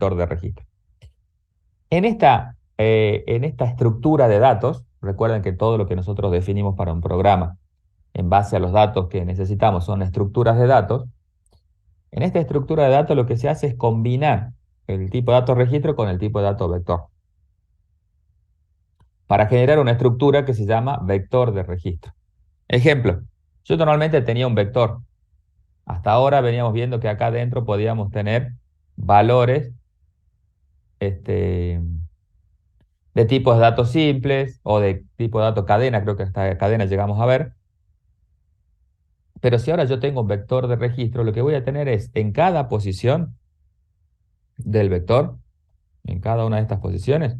vector de registro. En esta estructura de datos, recuerden que todo lo que nosotros definimos para un programa en base a los datos que necesitamos son estructuras de datos. En esta estructura de datos lo que se hace es combinar el tipo de dato registro con el tipo de dato vector para generar una estructura que se llama vector de registro. Ejemplo, yo normalmente tenía un vector. Hasta ahora veníamos viendo que acá adentro podíamos tener valores este, de tipos de datos simples o de tipo de datos cadena, creo que hasta cadena llegamos a ver. Pero si ahora yo tengo un vector de registro, lo que voy a tener es en cada posición del vector, en cada una de estas posiciones,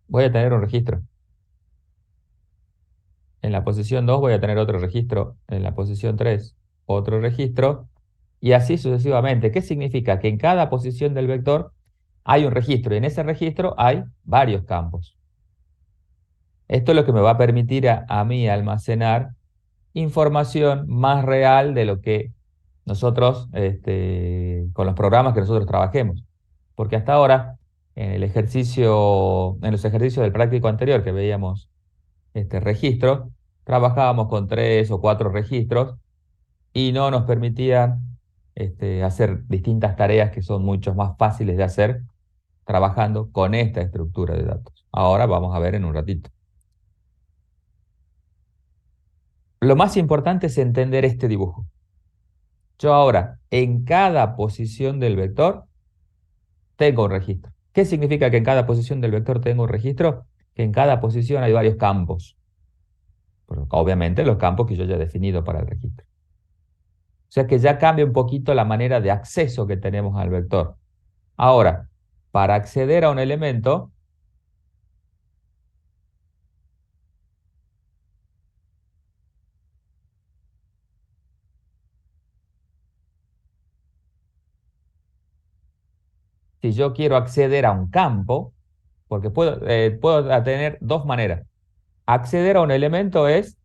voy a tener un registro. En la posición 2 voy a tener otro registro, en la posición 3 otro registro, y así sucesivamente. ¿Qué significa? Que en cada posición del vector hay un registro, y en ese registro hay varios campos. Esto es lo que me va a permitir a mí almacenar información más real de lo que nosotros, con los programas que nosotros trabajemos. Porque hasta ahora, en los ejercicios del práctico anterior que veíamos registros, trabajábamos con 3 o 4 registros y no nos permitían hacer distintas tareas que son mucho más fáciles de hacer trabajando con esta estructura de datos. Ahora vamos a ver en un ratito. Lo más importante es entender este dibujo. Yo ahora, en cada posición del vector, tengo un registro. ¿Qué significa que en cada posición del vector tengo un registro? Que en cada posición hay varios campos. Pero obviamente los campos que yo ya he definido para el registro. O sea que ya cambia un poquito la manera de acceso que tenemos al vector. Ahora, para acceder a un elemento, si yo quiero acceder a un campo, porque puedo tener dos maneras. Acceder a un elemento es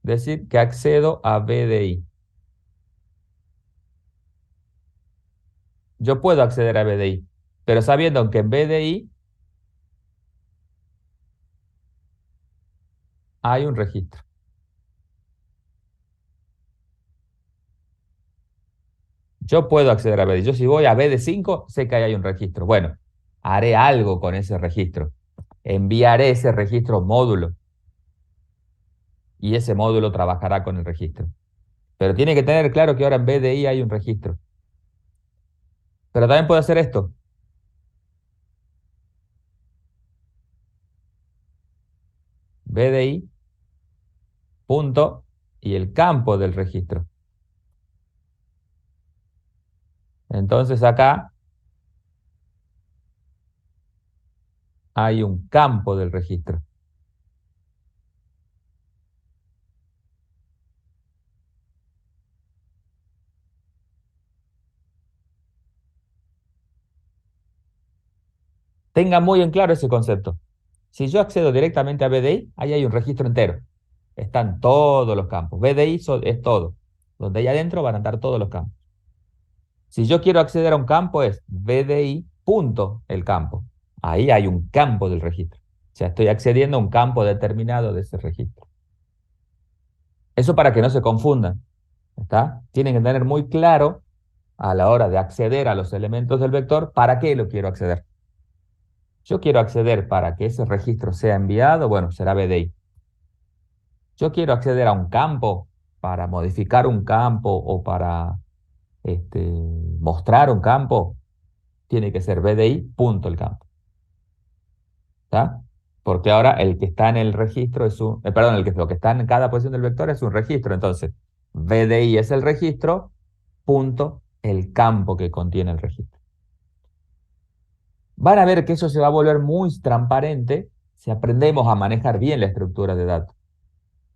decir que accedo a BDI. Yo puedo acceder a BDI, pero sabiendo que en BDI hay un registro. Yo puedo acceder a BDI. Yo si voy a BD5, sé que ahí hay un registro. Bueno, haré algo con ese registro. Enviaré ese registro módulo y ese módulo trabajará con el registro. Pero tiene que tener claro que ahora en BDI hay un registro. Pero también puedo hacer esto. BDI punto y el campo del registro. Entonces acá hay un campo del registro. Tengan muy en claro ese concepto. Si yo accedo directamente a BDI, ahí hay un registro entero. Están todos los campos. BDI es todo. Donde ahí adentro van a estar todos los campos. Si yo quiero acceder a un campo es BDI punto el campo. Ahí hay un campo del registro. O sea, estoy accediendo a un campo determinado de ese registro. Eso para que no se confundan. ¿Está? Tienen que tener muy claro a la hora de acceder a los elementos del vector para qué lo quiero acceder. Yo quiero acceder para que ese registro sea enviado, bueno, será BDI. Yo quiero acceder a un campo para modificar un campo o para este, mostrar un campo, tiene que ser BDI punto el campo. ¿Está? Porque ahora el que está en el registro es perdón, lo que está en cada posición del vector es un registro. Entonces, BDI es el registro, punto el campo que contiene el registro. Van a ver que eso se va a volver muy transparente si aprendemos a manejar bien la estructura de datos.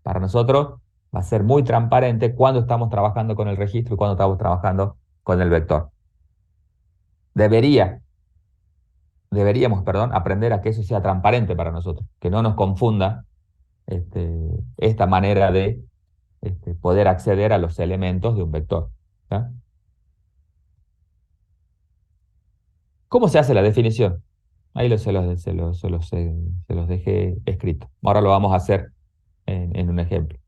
Para nosotros va a ser muy transparente cuando estamos trabajando con el registro y cuando estamos trabajando con el vector. Debería Deberíamos, perdón, aprender a que eso sea transparente para nosotros, que no nos confunda esta manera de poder acceder a los elementos de un vector. ¿Tá? ¿Cómo se hace la definición? Ahí se los dejé escrito. Ahora lo vamos a hacer en un ejemplo.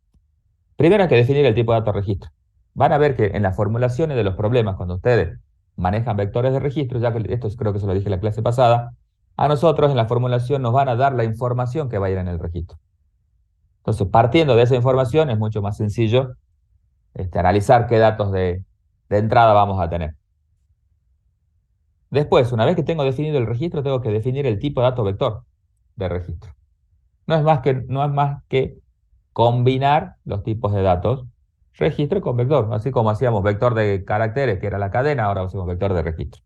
Primero hay que definir el tipo de dato registro. Van a ver que en las formulaciones de los problemas, cuando ustedes manejan vectores de registro, ya que esto creo que se lo dije en la clase pasada, a nosotros en la formulación nos van a dar la información que va a ir en el registro. Entonces, partiendo de esa información, es mucho más sencillo analizar qué datos de entrada vamos a tener. Después, una vez que tengo definido el registro, tengo que definir el tipo de dato vector de registro. No es más que combinar los tipos de datos, registro con vector, así como hacíamos vector de caracteres, que era la cadena, ahora hacemos vector de registro.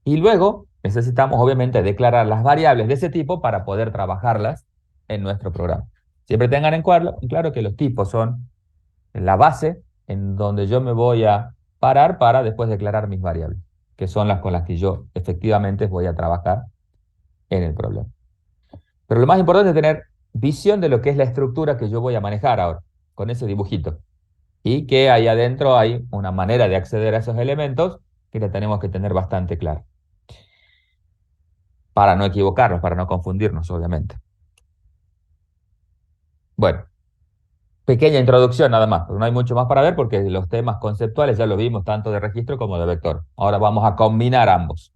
Y luego necesitamos, obviamente, declarar las variables de ese tipo para poder trabajarlas en nuestro programa. Siempre tengan en claro que los tipos son la base en donde yo me voy a parar para después declarar mis variables, que son las con las que yo efectivamente voy a trabajar en el problema. Pero lo más importante es tener visión de lo que es la estructura que yo voy a manejar ahora, con ese dibujito. Y que ahí adentro hay una manera de acceder a esos elementos que la tenemos que tener bastante clara, para no equivocarnos, para no confundirnos, obviamente. Bueno, pequeña introducción nada más, pero no hay mucho más para ver porque los temas conceptuales ya los vimos tanto de registro como de vector. Ahora vamos a combinar ambos.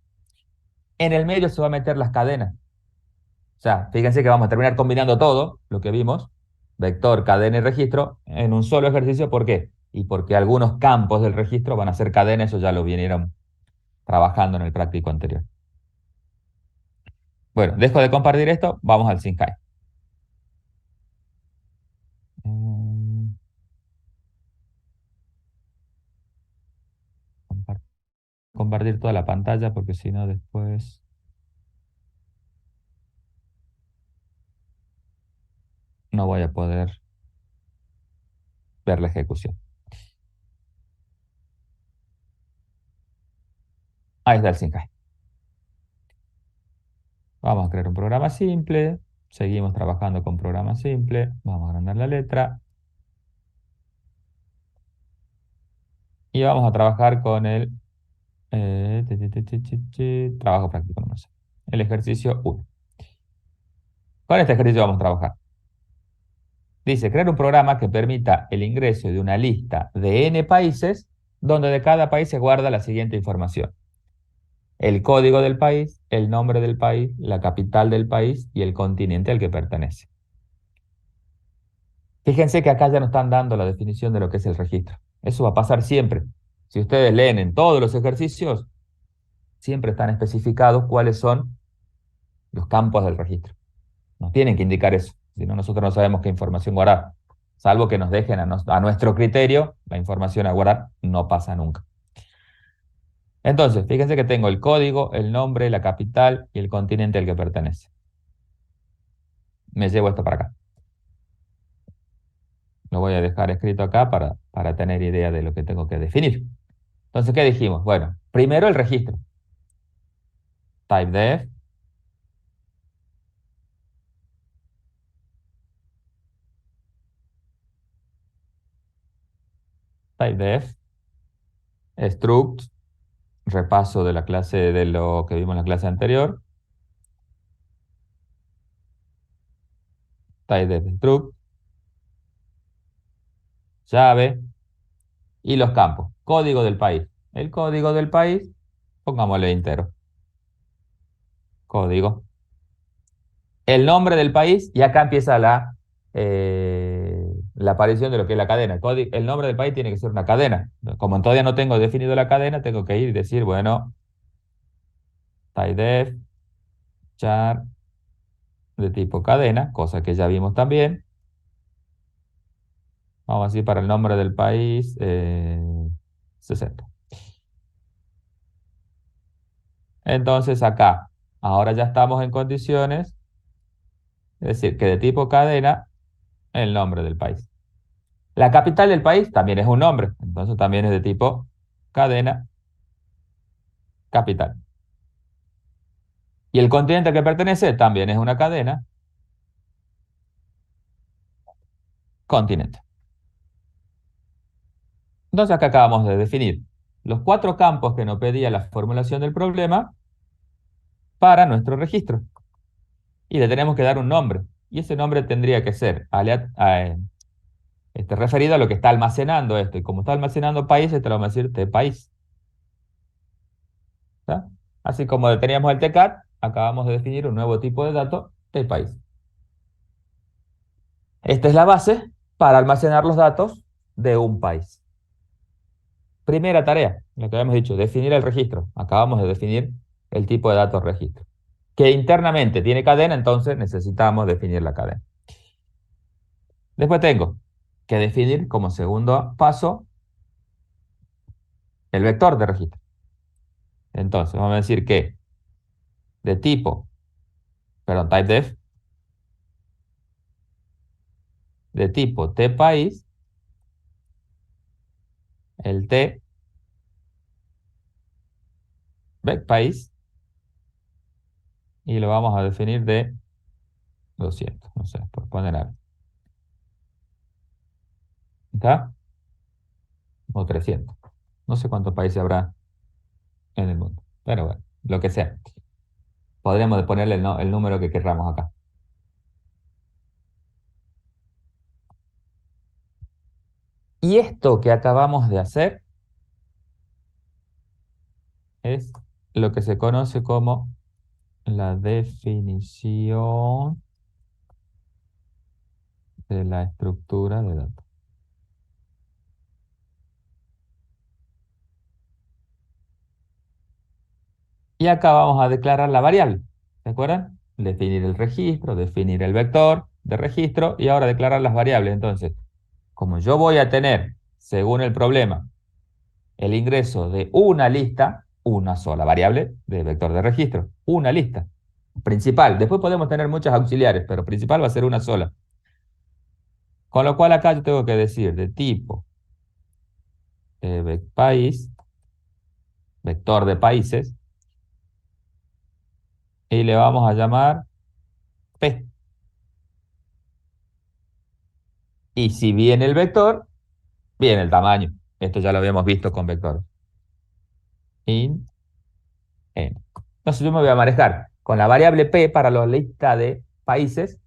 En el medio se va a meter las cadenas. O sea, fíjense que vamos a terminar combinando todo lo que vimos, vector, cadena y registro, en un solo ejercicio. ¿Por qué? Y porque algunos campos del registro van a ser cadenas, eso ya lo vinieron trabajando en el práctico anterior. Bueno, dejo de compartir esto, vamos al Sinkai. Mm, compar- Compartir toda la pantalla porque si no después no voy a poder ver la ejecución. Ahí está el Sinkai. Vamos a crear un programa simple. Seguimos trabajando con programa simple. Vamos a agrandar la letra. Y vamos a trabajar con el trabajo práctico número 6. El ejercicio 1. Con este ejercicio vamos a trabajar. Dice, crear un programa que permita el ingreso de una lista de N países, donde de cada país se guarda la siguiente información: el código del país, el nombre del país, la capital del país y el continente al que pertenece. Fíjense que acá ya nos están dando la definición de lo que es el registro. Eso va a pasar siempre. Si ustedes leen en todos los ejercicios, siempre están especificados cuáles son los campos del registro. Nos tienen que indicar eso, si no nosotros no sabemos qué información guardar. Salvo que nos dejen a nuestro criterio, la información a guardar no pasa nunca. Entonces, fíjense que tengo el código, el nombre, la capital y el continente al que pertenece. Me llevo esto para acá. Lo voy a dejar escrito acá para tener idea de lo que tengo que definir. Entonces, ¿qué dijimos? Bueno, primero el registro. Typedef, typedef, struct, repaso de la clase de lo que vimos en la clase anterior. Typedef struct, llave y los campos. Código del país. El código del país, pongámosle entero. Código. El nombre del país, y acá empieza la aparición de lo que es la cadena. El nombre del país tiene que ser una cadena. Como todavía no tengo definido la cadena, tengo que ir y decir, bueno, typedef, char de tipo cadena, cosa que ya vimos también. Vamos a decir para el nombre del país, 60. Entonces acá, ahora ya estamos en condiciones, es decir, que de tipo cadena, el nombre del país. La capital del país también es un nombre, entonces también es de tipo cadena, capital. Y el continente al que pertenece también es una cadena, continente. Entonces acá acabamos de definir los cuatro campos que nos pedía la formulación del problema para nuestro registro. Y le tenemos que dar un nombre. Y ese nombre tendría que ser referido a lo que está almacenando esto. Y como está almacenando países, te lo vamos a decir país. ¿Está? Así como teníamos el TCAT, acabamos de definir un nuevo tipo de dato, país. Esta es la base para almacenar los datos de un país. Primera tarea, lo que habíamos dicho, definir el registro. Acabamos de definir el tipo de datos registro. Que internamente tiene cadena, entonces necesitamos definir la cadena. Después tengo que definir como segundo paso el vector de registro. Entonces, vamos a decir que de tipo, perdón, typedef, de tipo tPaís, el vecpaís, y lo vamos a definir de 200, no sé, por poner algo. ¿Está? O 300. No sé cuántos países habrá en el mundo, pero bueno, lo que sea. Podremos ponerle el número que querramos acá. Y esto que acabamos de hacer es lo que se conoce como la definición de la estructura de datos. Y acá vamos a declarar la variable. ¿Se acuerdan? Definir el registro, definir el vector de registro y ahora declarar las variables. Entonces, como yo voy a tener, según el problema, el ingreso de una lista, una sola variable de vector de registro, una lista principal. Después podemos tener muchas auxiliares, pero principal va a ser una sola. Con lo cual acá yo tengo que decir de tipo país, vector de países, y le vamos a llamar P. Y si viene el vector, viene el tamaño. Esto ya lo habíamos visto con vectores. In, N. Entonces yo me voy a manejar con la variable P para la lista de países,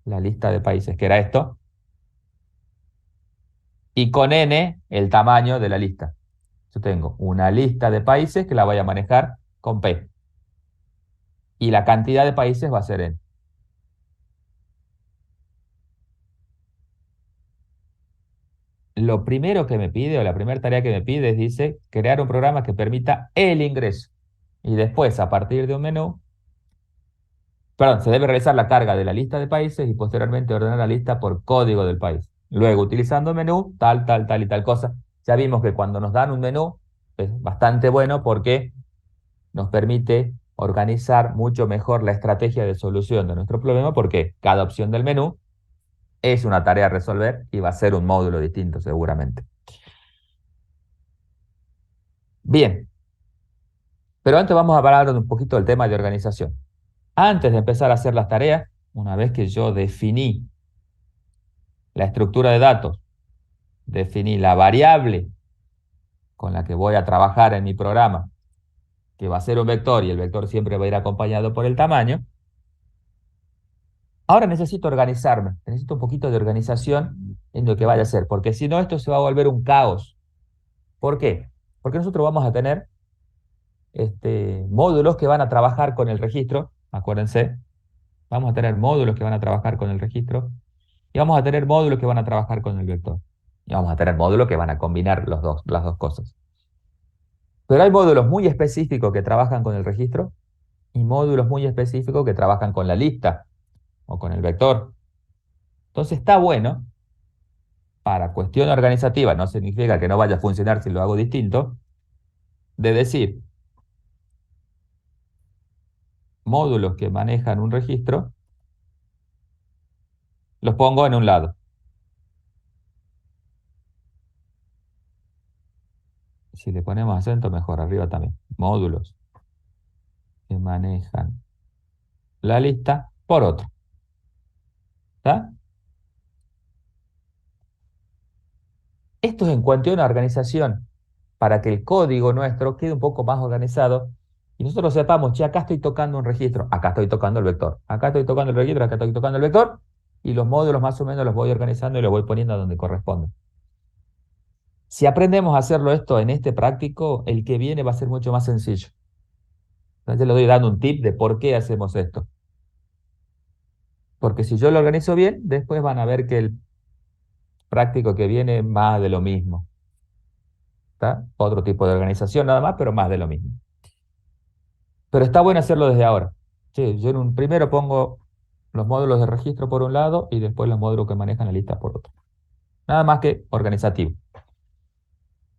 la lista de países que era esto, y con N el tamaño de la lista. Yo tengo una lista de países que la voy a manejar con P. Y la cantidad de países va a ser N. Lo primero que me pide, o la primera tarea que me pide, es, dice, crear un programa que permita el ingreso. Y después, a partir de un menú, perdón, se debe realizar la carga de la lista de países y posteriormente ordenar la lista por código del país. Luego, utilizando menú, tal, tal, tal y tal cosa. Ya vimos que cuando nos dan un menú es bastante bueno porque nos permite organizar mucho mejor la estrategia de solución de nuestro problema porque cada opción del menú es una tarea a resolver y va a ser un módulo distinto seguramente. Bien, pero antes vamos a hablar un poquito del tema de organización. Antes de empezar a hacer las tareas, una vez que yo definí la estructura de datos, definí la variable con la que voy a trabajar en mi programa, que va a ser un vector y el vector siempre va a ir acompañado por el tamaño, ahora necesito organizarme, necesito un poquito de organización en lo que vaya a hacer, porque si no esto se va a volver un caos. ¿Por qué? Porque nosotros vamos a tener módulos que van a trabajar con el registro, acuérdense, vamos a tener módulos que van a trabajar con el registro y vamos a tener módulos que van a trabajar con el vector. Y vamos a tener módulos que van a combinar las dos cosas. Pero hay módulos muy específicos que trabajan con el registro y módulos muy específicos que trabajan con la lista o con el vector. Entonces está bueno, para cuestión organizativa, no significa que no vaya a funcionar si lo hago distinto, de decir módulos que manejan un registro, los pongo en un lado. Si le ponemos acento, mejor arriba también. Módulos que manejan la lista por otro. ¿Está? Esto es en cuanto a una organización, para que el código nuestro quede un poco más organizado y nosotros sepamos, che, acá estoy tocando un registro, acá estoy tocando el vector, acá estoy tocando el registro, acá estoy tocando el vector, y los módulos más o menos los voy organizando y los voy poniendo a donde corresponde. Si aprendemos a hacerlo esto en este práctico, el que viene va a ser mucho más sencillo. Entonces le doy dando un tip de por qué hacemos esto. Porque si yo lo organizo bien, después van a ver que el práctico que viene es más de lo mismo. ¿Está? Otro tipo de organización nada más, pero más de lo mismo. Pero está bueno hacerlo desde ahora. Sí, yo en un primero pongo los módulos de registro por un lado y después los módulos que manejan la lista por otro. Nada más que organizativo.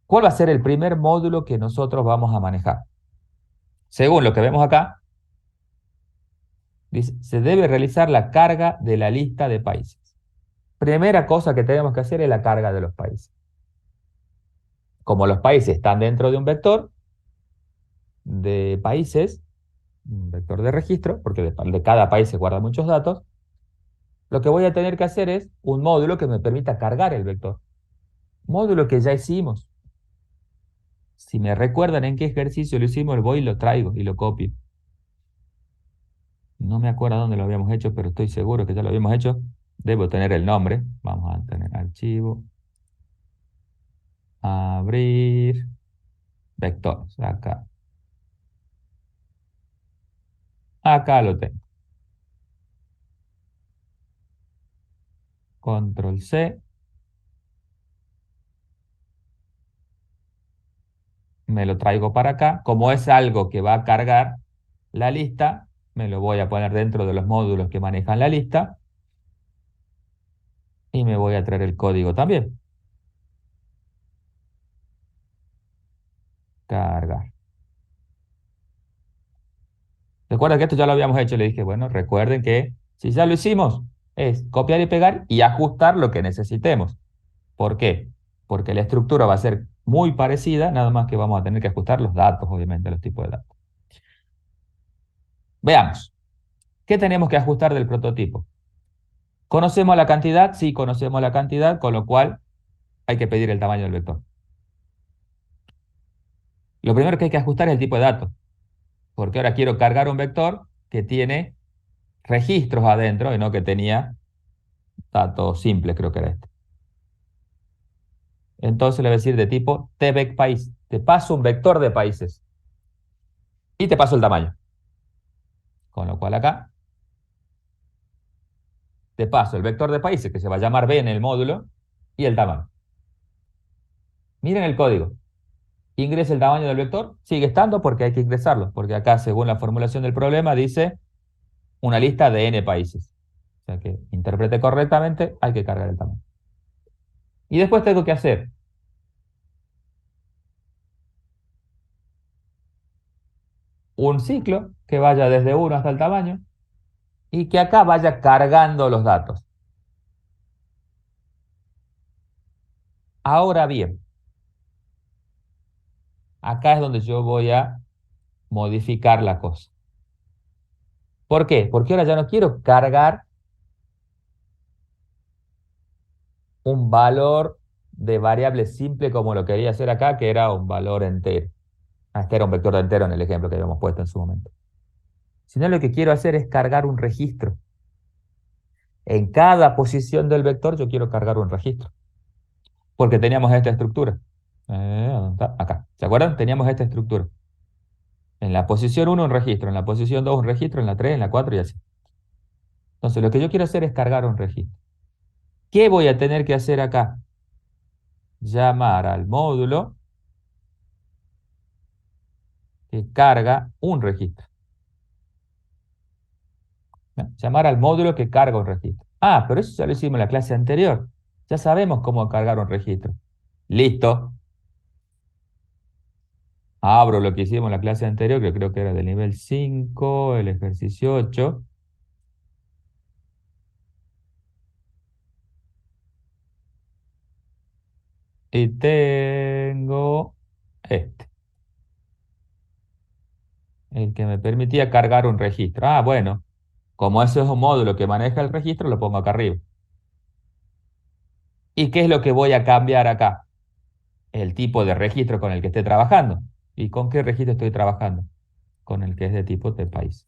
¿Cuál va a ser el primer módulo que nosotros vamos a manejar? Según lo que vemos acá, dice, se debe realizar la carga de la lista de países. Primera cosa que tenemos que hacer es la carga de los países. Como los países están dentro de un vector de países, un vector de registro, porque de cada país se guardan muchos datos, lo que voy a tener que hacer es un módulo que me permita cargar el vector. Módulo que ya hicimos. Si me recuerdan en qué ejercicio lo hicimos, voy y lo traigo y lo copio. No me acuerdo dónde lo habíamos hecho, pero estoy seguro que ya lo habíamos hecho. Debo tener el nombre. Vamos a tener archivo. Abrir. Vectores. Acá. Acá lo tengo. Control C. Me lo traigo para acá. Como es algo que va a cargar la lista, me lo voy a poner dentro de los módulos que manejan la lista y me voy a traer el código también. Cargar. Recuerda que esto ya lo habíamos hecho. Le dije, bueno, recuerden que si ya lo hicimos, es copiar y pegar y ajustar lo que necesitemos. ¿Por qué? Porque la estructura va a ser muy parecida, nada más que vamos a tener que ajustar los datos, obviamente, los tipos de datos. Veamos. ¿Qué tenemos que ajustar del prototipo? ¿Conocemos la cantidad? Sí, conocemos la cantidad, con lo cual hay que pedir el tamaño del vector. Lo primero que hay que ajustar es el tipo de datos, porque ahora quiero cargar un vector que tiene registros adentro y no que tenía datos simples, creo que era este. Entonces le voy a decir de tipo tvec país. Te paso un vector de países y te paso el tamaño. Con lo cual acá te paso el vector de países que se va a llamar B en el módulo y el tamaño. Miren el código. Ingresa el tamaño del vector, sigue estando porque hay que ingresarlo, porque acá según la formulación del problema dice una lista de n países. O sea que interprete correctamente, hay que cargar el tamaño. Y después tengo que hacer un ciclo que vaya desde 1 hasta el tamaño y que acá vaya cargando los datos. Ahora bien, acá es donde yo voy a modificar la cosa. ¿Por qué? Porque ahora ya no quiero cargar un valor de variable simple como lo quería hacer acá, que era un valor entero. Este era un vector de entero en el ejemplo que habíamos puesto en su momento. Sino lo que quiero hacer es cargar un registro. En cada posición del vector yo quiero cargar un registro. Porque teníamos esta estructura. ¿Dónde está? Acá. ¿Se acuerdan? Teníamos esta estructura. En la posición 1 un registro, en la posición 2 un registro, en la 3, en la 4 y así. Entonces lo que yo quiero hacer es cargar un registro. ¿Qué voy a tener que hacer acá? Llamar al módulo que carga un registro. ¿No? Llamar al módulo que carga un registro. Ah, pero eso ya lo hicimos en la clase anterior. Ya sabemos cómo cargar un registro. Listo. Abro lo que hicimos en la clase anterior, que creo que era del nivel 5, el ejercicio 8. Y tengo este, el que me permitía cargar un registro. Ah, bueno, como ese es un módulo que maneja el registro, lo pongo acá arriba. ¿Y qué es lo que voy a cambiar acá? el tipo de registro con el que esté trabajando. ¿Y con qué registro estoy trabajando? Con el que es de tipo de país.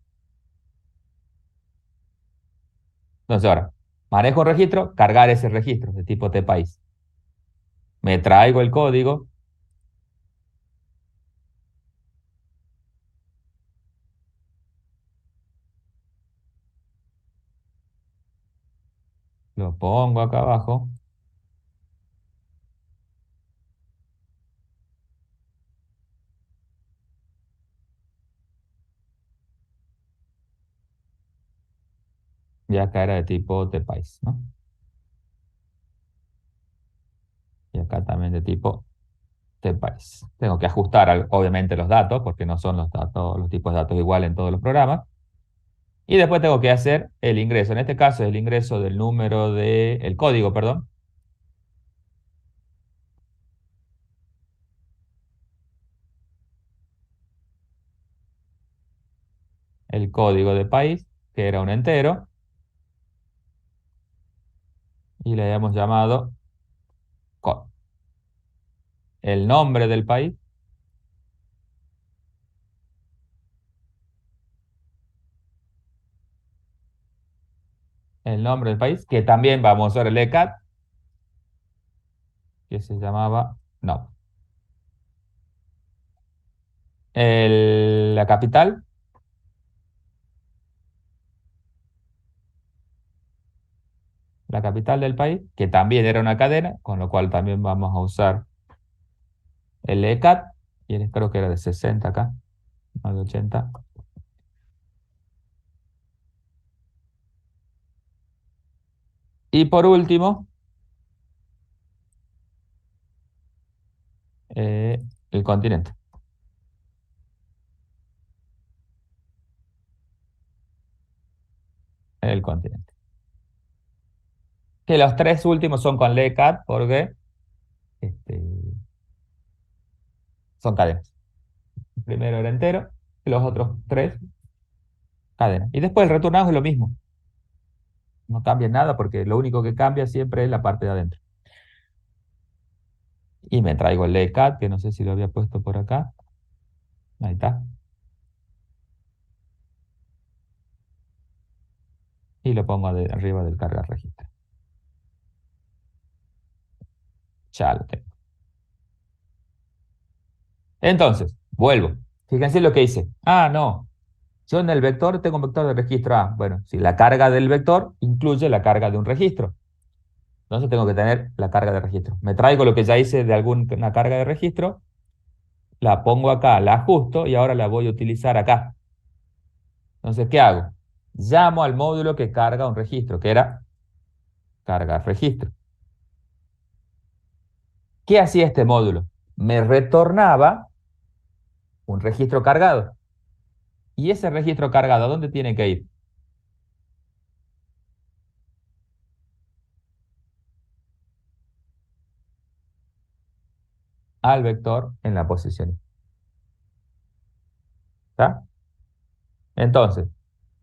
Entonces ahora, manejo un registro, cargar ese registro de tipo de país. Me traigo el código, lo pongo acá abajo, y acá era de tipo de país, ¿no? Y acá también de tipo de país. Tengo que ajustar, obviamente, los datos, porque no son los datos, los tipos de datos iguales en todos los programas. Y después tengo que hacer el ingreso. En este caso es el ingreso del número de, el código, perdón, el código de país, que era un entero, y le habíamos llamado el nombre del país, el nombre del país, que también vamos a usar el ECAT, que se llamaba, no, la capital, la capital del país, que también era una cadena, con lo cual también vamos a usar el ECAT, y creo que era de 60 acá, no de 80. Y por último, eh, el continente, el continente. Que los tres últimos son con LECAT porque este, son cadenas. El primero era entero y los otros tres cadenas. Y después el retornado es lo mismo. No cambia nada porque lo único que cambia siempre es la parte de adentro. Y me traigo el LECAT, que no sé si lo había puesto por acá. Ahí está. Y lo pongo arriba del carga registro. Ya lo tengo. Entonces, vuelvo. Fíjense lo que hice. Ah, no. Yo en el vector tengo un vector de registro A. Bueno, si la carga del vector incluye la carga de un registro. Entonces tengo que tener la carga de registro. Me traigo lo que ya hice de alguna carga de registro, la pongo acá, la ajusto y ahora la voy a utilizar acá. Entonces, ¿qué hago? Llamo al módulo que carga un registro, que era cargar registro. ¿Qué hacía este módulo? Me retornaba un registro cargado. ¿Y ese registro cargado a dónde tiene que ir? Al vector en la posición. ¿Está? Entonces,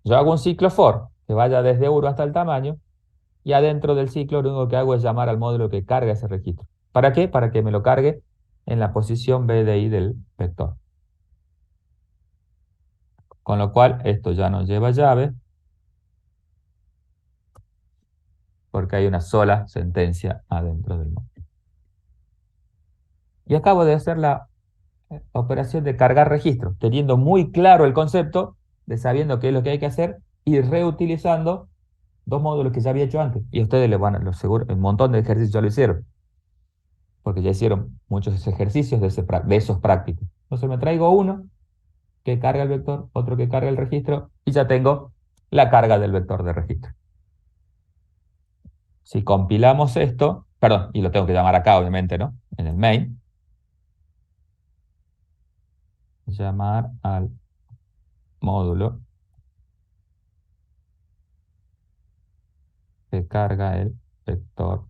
yo hago un ciclo for que vaya desde 1 hasta el tamaño y adentro del ciclo lo único que hago es llamar al módulo que carga ese registro. ¿Para qué? Para que me lo cargue en la posición BDI del vector. Con lo cual, esto ya no lleva llave porque hay una sola sentencia adentro del módulo. Y acabo de hacer la operación de cargar registro, teniendo muy claro el concepto de sabiendo qué es lo que hay que hacer y reutilizando dos módulos que ya había hecho antes. Y ustedes les van a, lo seguro, un montón de ejercicios ya lo hicieron, porque ya hicieron muchos ejercicios de esos prácticos. Entonces me traigo uno que carga el vector, otro que carga el registro, y ya tengo la carga del vector de registro. Si compilamos esto, perdón, y lo tengo que llamar acá, obviamente, ¿no? En el main, llamar al módulo que carga el vector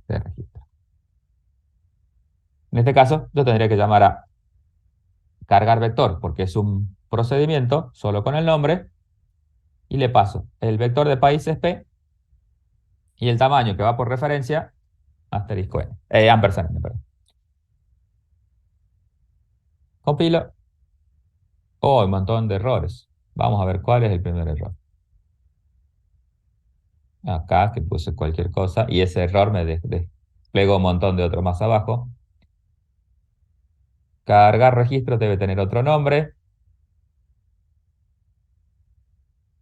de registro. En este caso, yo tendría que llamar a cargar vector, porque es un procedimiento solo con el nombre, y le paso el vector de país es P y el tamaño que va por referencia Asterisco N. Ampersand N, perdón. Compilo. Oh, un montón de errores. Vamos a ver cuál es el primer error. Acá, que puse cualquier cosa, y ese error me desplegó un montón de otros más abajo. Cargar registro debe tener otro nombre.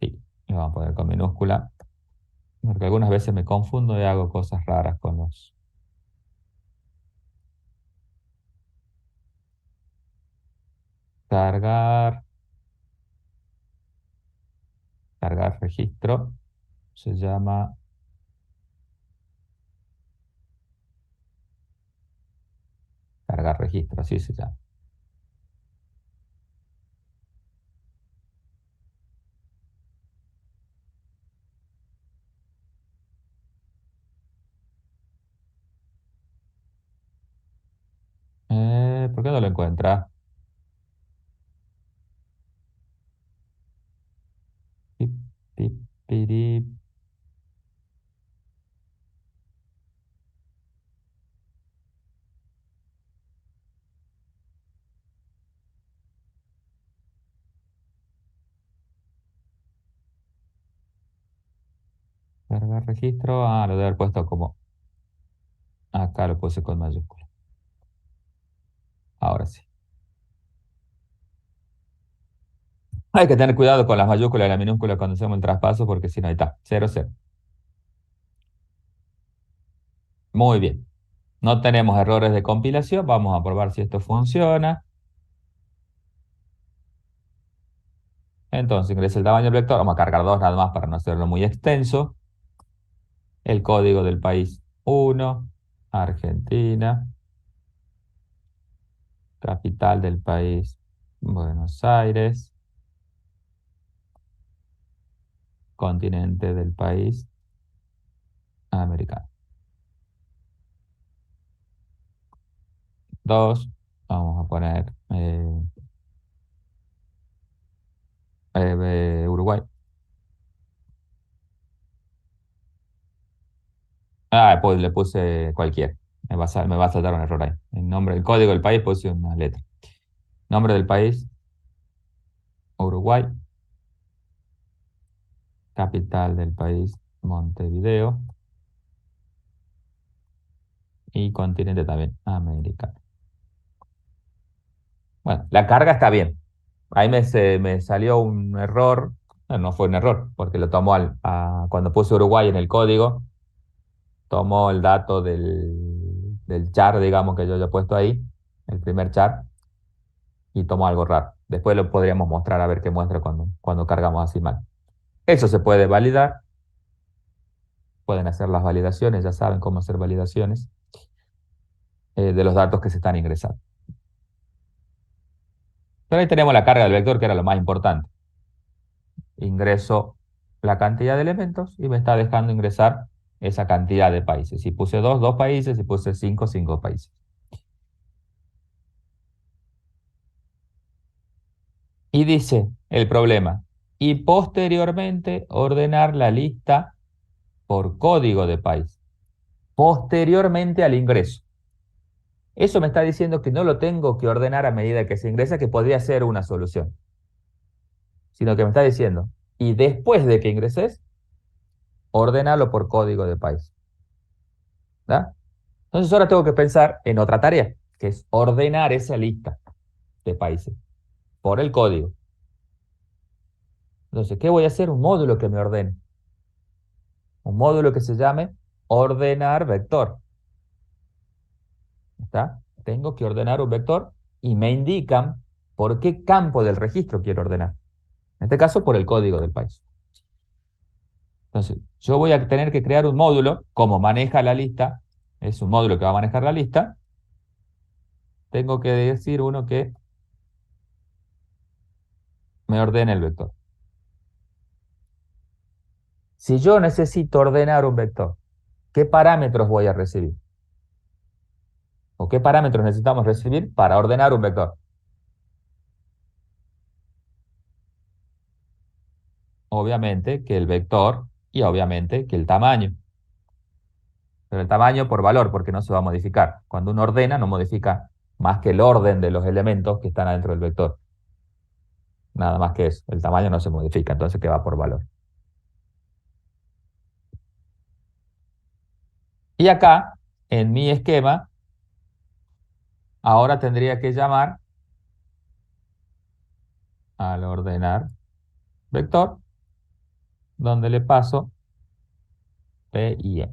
Sí, lo vamos a poner con minúscula, porque algunas veces me confundo y hago cosas raras con los. Cargar, cargar registro, se llama cargar registro, así se llama. ¿Por qué no lo encuentra? Pip, pip, pirip. Cargar registro, lo debe haber puesto como acá, lo puse con mayúscula. Ahora sí. Hay que tener cuidado con las mayúsculas y las minúsculas cuando hacemos el traspaso, porque si no, ahí está, 0, 0. Muy bien. No tenemos errores de compilación. Vamos a probar si esto funciona. Entonces ingresa el tamaño del vector. Vamos a cargar dos nada más para no hacerlo muy extenso. El código del país 1, Argentina. Capital del país, Buenos Aires. Continente del país, americano. 2, vamos a poner Uruguay. Pues le puse cualquier. Me va a saltar un error ahí. El nombre, el código del país puse una letra. Nombre del país, Uruguay. Capital del país, Montevideo. Y continente también, América. Bueno, la carga está bien. Ahí me salió un error. No fue un error, porque lo tomó cuando puse Uruguay en el código, tomó el dato del char, digamos, que yo ya he puesto ahí, el primer char, y tomó algo raro. Después lo podríamos mostrar a ver qué muestra cuando cargamos así mal. Eso se puede validar. Pueden hacer las validaciones, ya saben cómo hacer validaciones de los datos que se están ingresando. Pero ahí tenemos la carga del vector, que era lo más importante. Ingreso la cantidad de elementos y me está dejando ingresar esa cantidad de países. Si puse dos países. Si puse cinco países. Y dice el problema. Y posteriormente ordenar la lista por código de país. Posteriormente al ingreso. Eso me está diciendo que no lo tengo que ordenar a medida que se ingresa, que podría ser una solución. Sino que me está diciendo, y después de que ingreses, ordenarlo por código de país. ¿Da? Entonces ahora tengo que pensar en otra tarea, que es ordenar esa lista de países por el código. Entonces, ¿qué voy a hacer? Un módulo que me ordene. Un módulo que se llame ordenar vector. ¿Está? Tengo que ordenar un vector y me indican por qué campo del registro quiero ordenar. En este caso, por el código del país. Entonces, yo voy a tener que crear un módulo, como maneja la lista, es un módulo que va a manejar la lista, tengo que decir uno que me ordene el vector. Si yo necesito ordenar un vector, ¿qué parámetros voy a recibir? ¿O qué parámetros necesitamos recibir para ordenar un vector? Obviamente que el vector y obviamente que el tamaño. pero el tamaño por valor, porque no se va a modificar. Cuando uno ordena, no modifica más que el orden de los elementos que están adentro del vector. Nada más que eso. El tamaño no se modifica, entonces que va por valor. Y acá, en mi esquema, ahora tendría que llamar al ordenar vector, donde le paso P y E.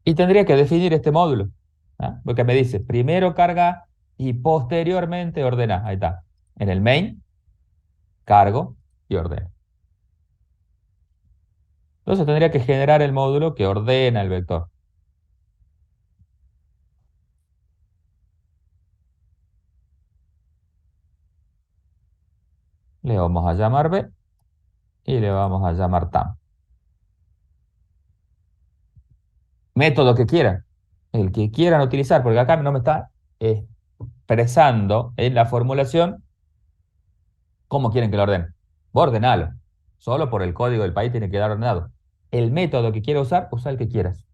Y tendría que definir este módulo, ¿ah? Porque me dice, primero carga y posteriormente ordena. Ahí está. En el main, cargo y ordeno. Entonces tendría que generar el módulo que ordena el vector. Le vamos a llamar B y le vamos a llamar tam. Método que quieran, el que quieran utilizar, porque acá no me está expresando en la formulación cómo quieren que lo ordene. Vos ordenalo. Solo por el código del país tiene que dar ordenado. El método que quieras usar, usa el que quieras.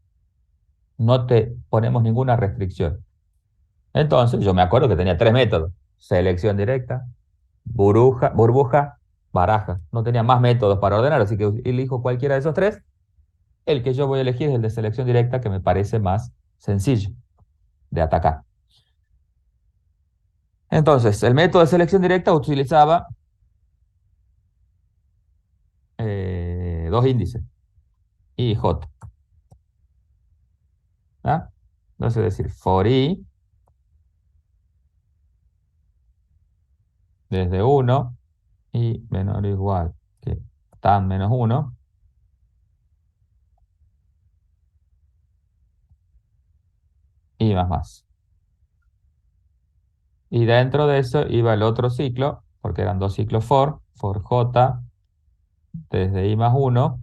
No te ponemos ninguna restricción. Entonces, yo me acuerdo que tenía tres métodos. Selección directa, burbuja, baraja. No tenía más métodos para ordenar, así que elijo cualquiera de esos tres. El que yo voy a elegir es el de selección directa, que me parece más sencillo de atacar. Entonces, el método de selección directa utilizaba dos índices, I y J. ¿Ah? Entonces, es decir, for I desde 1 y menor o igual que tan menos 1 y más más. Y dentro de eso iba el otro ciclo, porque eran dos ciclos for J desde I más 1,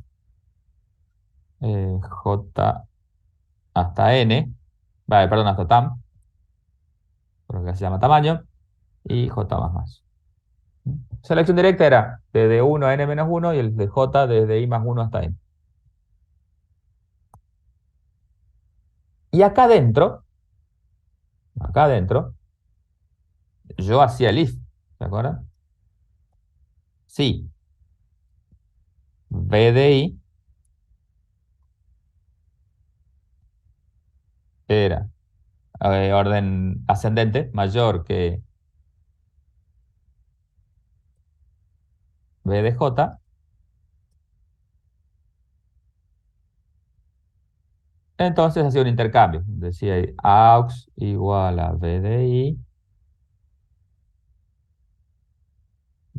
J hasta N, vale, perdón, hasta tam, porque se llama tamaño, y J más más. Selección directa era desde 1 a N menos 1 y el de J desde I más 1 hasta N. Y acá adentro, yo hacía el if, ¿se acuerdan? Sí, B de I era orden ascendente mayor que B de J, entonces hacía un intercambio. Decía ahí, aux igual a B de I,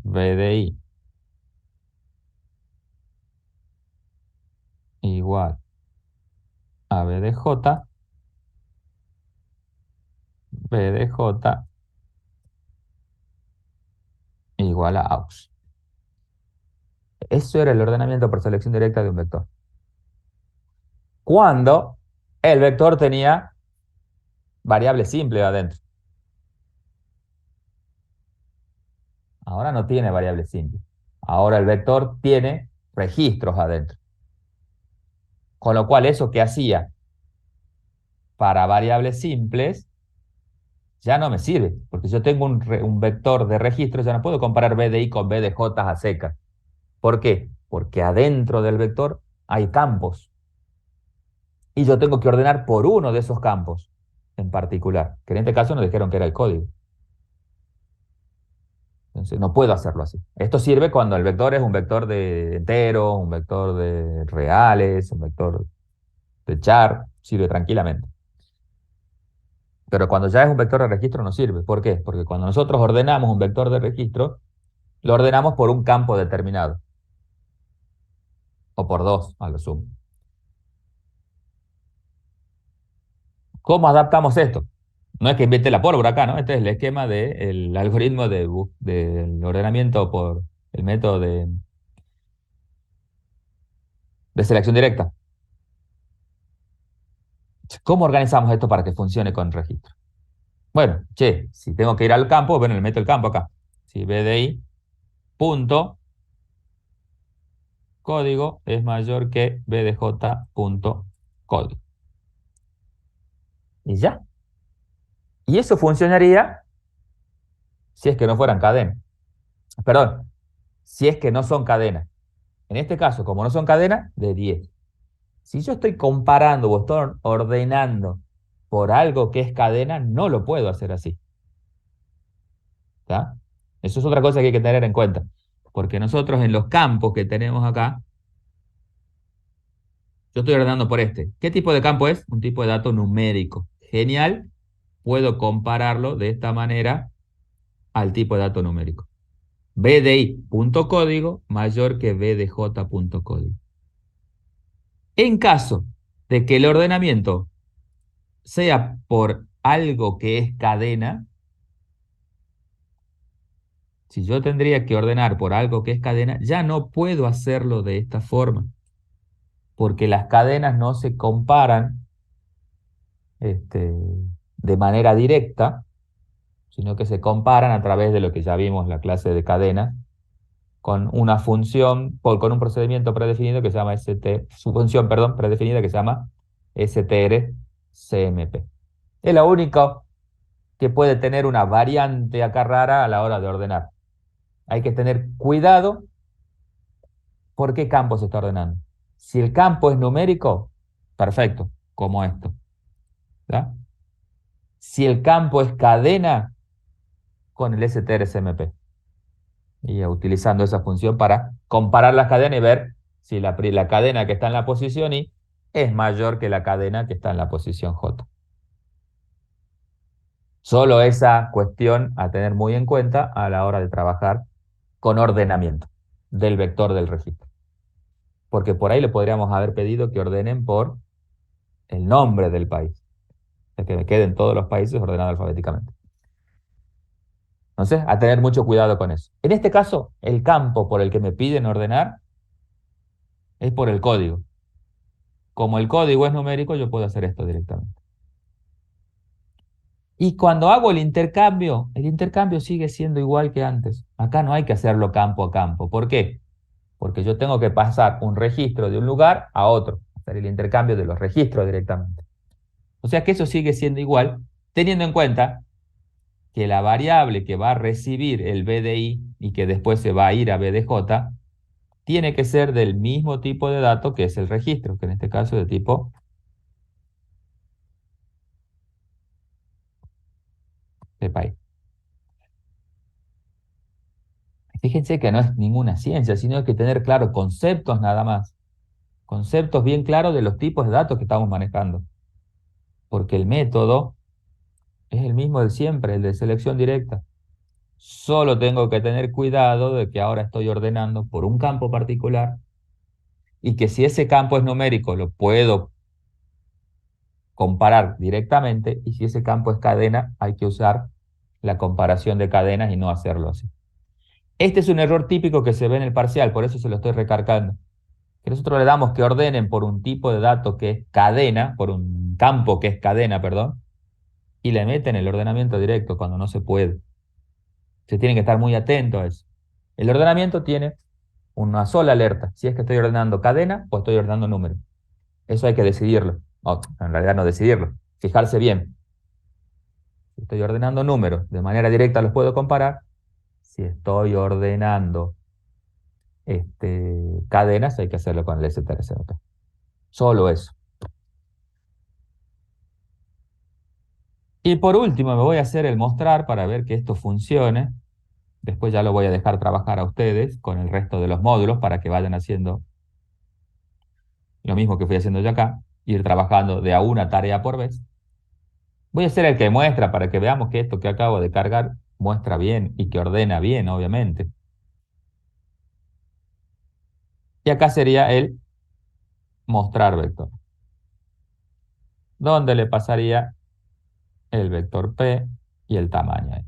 B de I igual a B de J, B de J igual a aux. Eso era el ordenamiento por selección directa de un vector. Cuando el vector tenía variable simple adentro. Ahora no tiene variable simple. Ahora el vector tiene registros adentro. Con lo cual, eso que hacía para variables simples ya no me sirve, porque yo tengo un vector de registros, ya no puedo comparar B de I con B de J a secas. ¿Por qué? Porque adentro del vector hay campos y yo tengo que ordenar por uno de esos campos en particular, que en este caso nos dijeron que era el código. Entonces, no puedo hacerlo así. Esto sirve cuando el vector es un vector de enteros, un vector de reales, un vector de char, sirve tranquilamente. Pero cuando ya es un vector de registro no sirve. ¿Por qué? Porque cuando nosotros ordenamos un vector de registro, lo ordenamos por un campo determinado, o por dos, a lo sumo. ¿Cómo adaptamos esto? No es que invente la pólvora acá, ¿no? Este es el esquema del algoritmo del ordenamiento por el método de selección directa. ¿Cómo organizamos esto para que funcione con registro? Bueno, che, si tengo que ir al campo, bueno, le meto el campo acá. Si BDI, punto, código es mayor que bdj.código. Y ya. Y eso funcionaría si es que no fueran cadenas. Perdón, si es que no son cadenas. En este caso, como no son cadenas, de 10. Si yo estoy comparando o estoy ordenando por algo que es cadena, no lo puedo hacer así. ¿Está? Eso es otra cosa que hay que tener en cuenta. Porque nosotros en los campos que tenemos acá, yo estoy ordenando por este. ¿Qué tipo de campo es? Un tipo de dato numérico. Genial. Puedo compararlo de esta manera al tipo de dato numérico. BDI.código mayor que BDJ.código. En caso de que el ordenamiento sea por algo que es cadena, si yo tendría que ordenar por algo que es cadena, ya no puedo hacerlo de esta forma, porque las cadenas no se comparan de manera directa, sino que se comparan a través de lo que ya vimos en la clase de cadena, con una función, con un procedimiento predefinido que se llama su función, perdón, predefinida que se llama strcmp. Es lo único que puede tener una variante acá rara a la hora de ordenar. Hay que tener cuidado por qué campo se está ordenando. Si el campo es numérico, perfecto, como esto. ¿Ya? Si el campo es cadena, con el strcmp. Y utilizando esa función para comparar las cadenas y ver si la cadena que está en la posición I es mayor que la cadena que está en la posición J. Solo esa cuestión a tener muy en cuenta a la hora de trabajar con ordenamiento del vector del registro. Porque por ahí le podríamos haber pedido que ordenen por el nombre del país. O sea, que me queden todos los países ordenados alfabéticamente. Entonces, a tener mucho cuidado con eso. En este caso, el campo por el que me piden ordenar es por el código. Como el código es numérico, yo puedo hacer esto directamente. Y cuando hago el intercambio sigue siendo igual que antes. Acá no hay que hacerlo campo a campo. ¿Por qué? Porque yo tengo que pasar un registro de un lugar a otro, hacer el intercambio de los registros directamente. O sea que eso sigue siendo igual, teniendo en cuenta que la variable que va a recibir el BDI y que después se va a ir a BDJ, tiene que ser del mismo tipo de dato que es el registro, que en este caso es de tipo de país. Fíjense que no es ninguna ciencia, sino hay que tener claro conceptos nada más. Conceptos bien claros de los tipos de datos que estamos manejando. Porque el método es el mismo de siempre, el de selección directa. Solo tengo que tener cuidado de que ahora estoy ordenando por un campo particular y que si ese campo es numérico lo puedo comparar directamente y si ese campo es cadena hay que usar la comparación de cadenas y no hacerlo así. Este es un error típico que se ve en el parcial, por eso se lo estoy recargando. Que nosotros le damos que ordenen por un tipo de dato que es cadena, por un campo que es cadena, perdón, y le meten el ordenamiento directo cuando no se puede. Se tienen que estar muy atentos a eso. El ordenamiento tiene una sola alerta, si es que estoy ordenando cadena o estoy ordenando número. Eso hay que decidirlo. O, en realidad no decidirlo, fijarse bien. Si estoy ordenando números, de manera directa los puedo comparar. Si estoy ordenando cadenas, hay que hacerlo con el strcmp. Solo eso. Y por último, me voy a hacer el mostrar para ver que esto funcione. Después ya lo voy a dejar trabajar a ustedes con el resto de los módulos para que vayan haciendo lo mismo que fui haciendo yo acá, ir trabajando de a una tarea por vez. Voy a ser el que muestra para que veamos que esto que acabo de cargar muestra bien y que ordena bien, obviamente. Y acá sería el mostrar vector, donde le pasaría el vector P y el tamaño.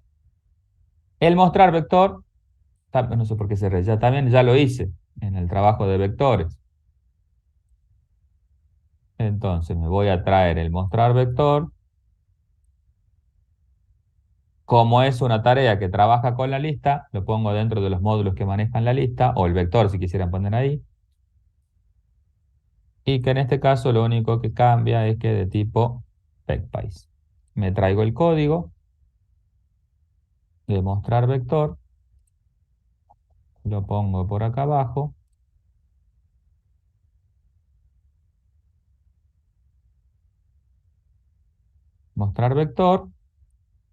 El mostrar vector, no sé por qué se ya también ya lo hice en el trabajo de vectores. Entonces me voy a traer el mostrar vector. Como es una tarea que trabaja con la lista, lo pongo dentro de los módulos que manejan la lista, o el vector si quisieran poner ahí. y que en este caso lo único que cambia es que de tipo PECPAIS. Me traigo el código de mostrar vector, lo pongo por acá abajo, mostrar vector,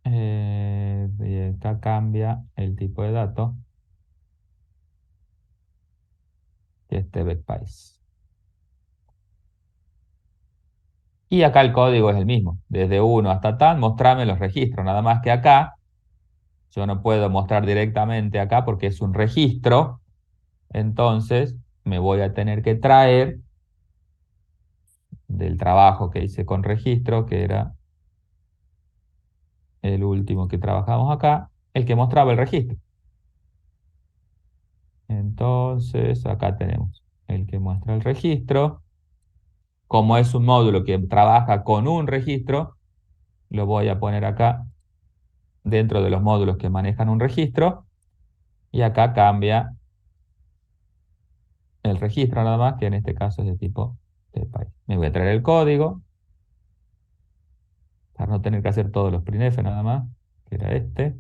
y acá cambia el tipo de dato, que es PECPAIS. Y acá el código es el mismo, desde uno hasta tal, mostrame los registros, nada más que acá yo no puedo mostrar directamente acá porque es un registro, entonces me voy a tener que traer del trabajo que hice con registro, que era el último que trabajamos acá, el que mostraba el registro. Entonces acá tenemos el que muestra el registro. Como es un módulo que trabaja con un registro, lo voy a poner acá dentro de los módulos que manejan un registro y acá cambia el registro nada más, que en este caso es de tipo TPY. Me voy a traer el código para no tener que hacer todos los printf nada más, que era este.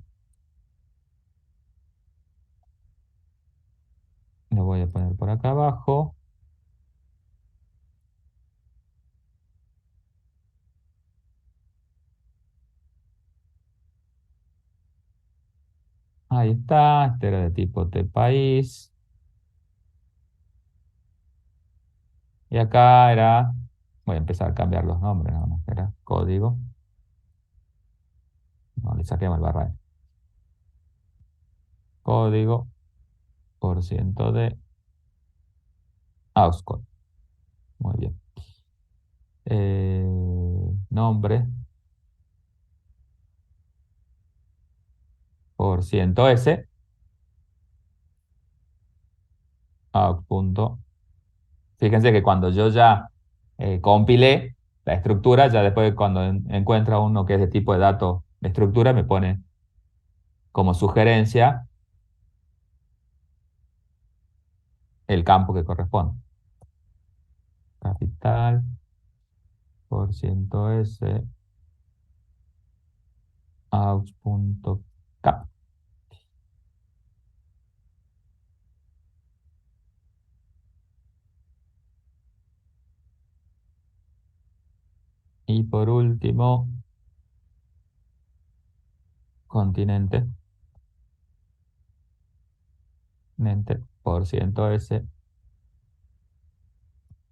Lo voy a poner por acá abajo. Ahí está, este era de tipo TPaís. Y acá era, voy a empezar a cambiar los nombres nada más, era código. No, le saquemos el barra. Código por ciento de Auscode. Muy bien. Nombre por ciento S. Aux. Fíjense que cuando yo ya compilé la estructura, ya después cuando encuentra uno que es de tipo de dato de estructura, me pone como sugerencia el campo que corresponde. Capital por ciento S aux.cap. Y por último, continente, mente por ciento S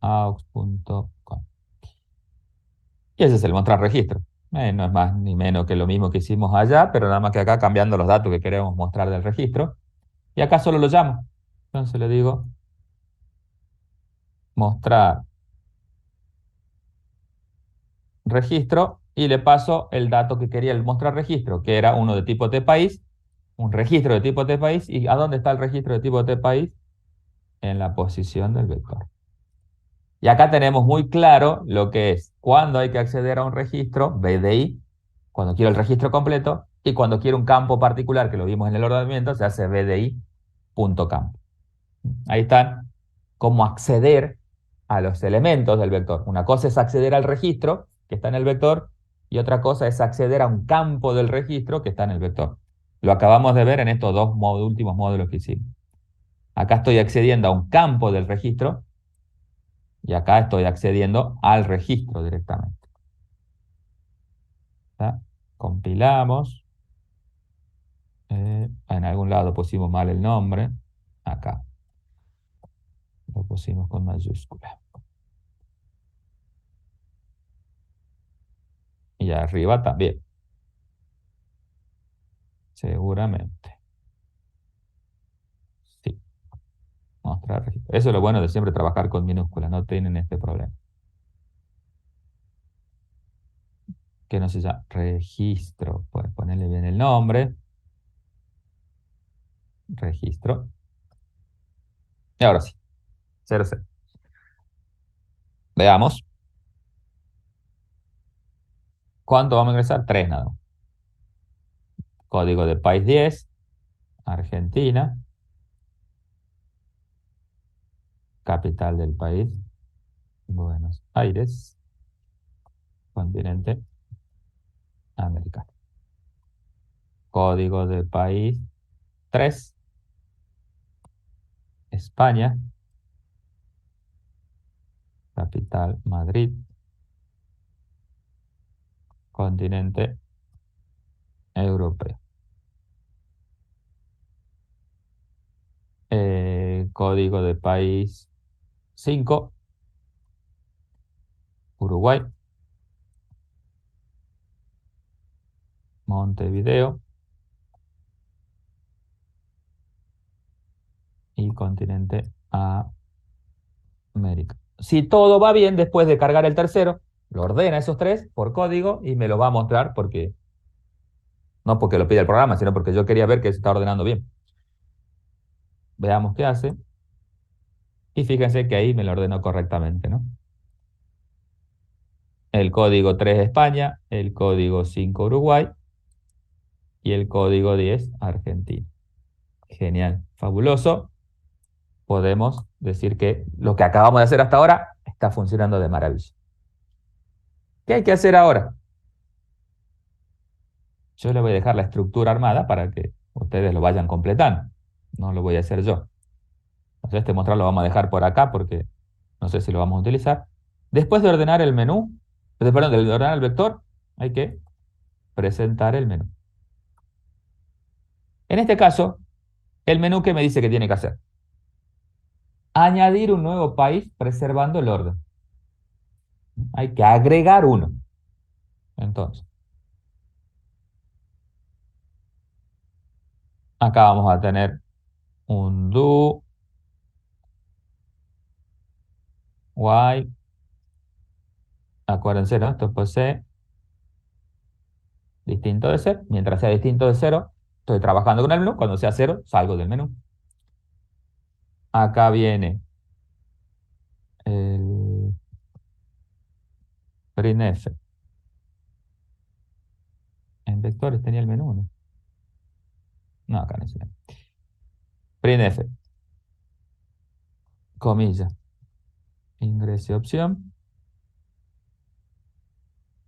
aux.com. Y ese es el mostrar registro. No es más ni menos que lo mismo que hicimos allá, pero nada más que acá cambiando los datos que queremos mostrar del registro. Y acá solo lo llamo. Entonces le digo mostrar registro y le paso el dato que quería el mostrar registro, que era uno de tipo tpaís, un registro de tipo tpaís. ¿Y a dónde está el registro de tipo tpaís? En la posición del vector. Y acá tenemos muy claro lo que es cuando hay que acceder a un registro, BDI, cuando quiero el registro completo, y cuando quiero un campo particular, que lo vimos en el ordenamiento, se hace BDI.campo. Ahí están cómo acceder a los elementos del vector. Una cosa es acceder al registro que está en el vector y otra cosa es acceder a un campo del registro que está en el vector. Lo acabamos de ver en estos dos últimos módulos que hicimos. Acá estoy accediendo a un campo del registro y acá estoy accediendo al registro directamente. ¿Está? Compilamos. En algún lado pusimos mal el nombre. Acá lo pusimos con mayúscula. Y arriba también. Seguramente. Sí. Mostrar registro. Eso es lo bueno de siempre trabajar con minúsculas. No tienen este problema. Que no se llama registro. Puedes ponerle bien el nombre. Registro. Y ahora sí. 00. Veamos. ¿Cuánto vamos a ingresar? 3 nada más. Código de país 10. Argentina. Capital del país. Buenos Aires, continente americano. Código de país 3, España, capital Madrid, continente europeo. Código de país 5, Uruguay, Montevideo y continente América. Si todo va bien, después de cargar el tercero, lo ordena esos tres por código y me lo va a mostrar porque, no porque lo pide el programa, sino porque yo quería ver que se está ordenando bien. Veamos qué hace. Y fíjense que ahí me lo ordenó correctamente, ¿no? El código 3 España, el código 5 Uruguay y el código 10 Argentina. Genial, fabuloso. Podemos decir que lo que acabamos de hacer hasta ahora está funcionando de maravilla. ¿Qué hay que hacer ahora? Yo le voy a dejar la estructura armada para que ustedes lo vayan completando. No lo voy a hacer yo. Entonces este mostrar lo vamos a dejar por acá porque no sé si lo vamos a utilizar. Después de ordenar el menú, perdón, de ordenar el vector, hay que presentar el menú. En este caso, el menú que me dice que tiene que hacer. Añadir un nuevo país preservando el orden. Hay que agregar uno. Entonces, acá vamos a tener un do, while, acuérdense, ¿no? Esto puede ser distinto de cero. Mientras sea distinto de cero, estoy trabajando con el menú. Cuando sea cero, salgo del menú. Acá viene el printf. En vectores tenía el menú, ¿no? No, acá no es. Printf, comilla, ingrese opción.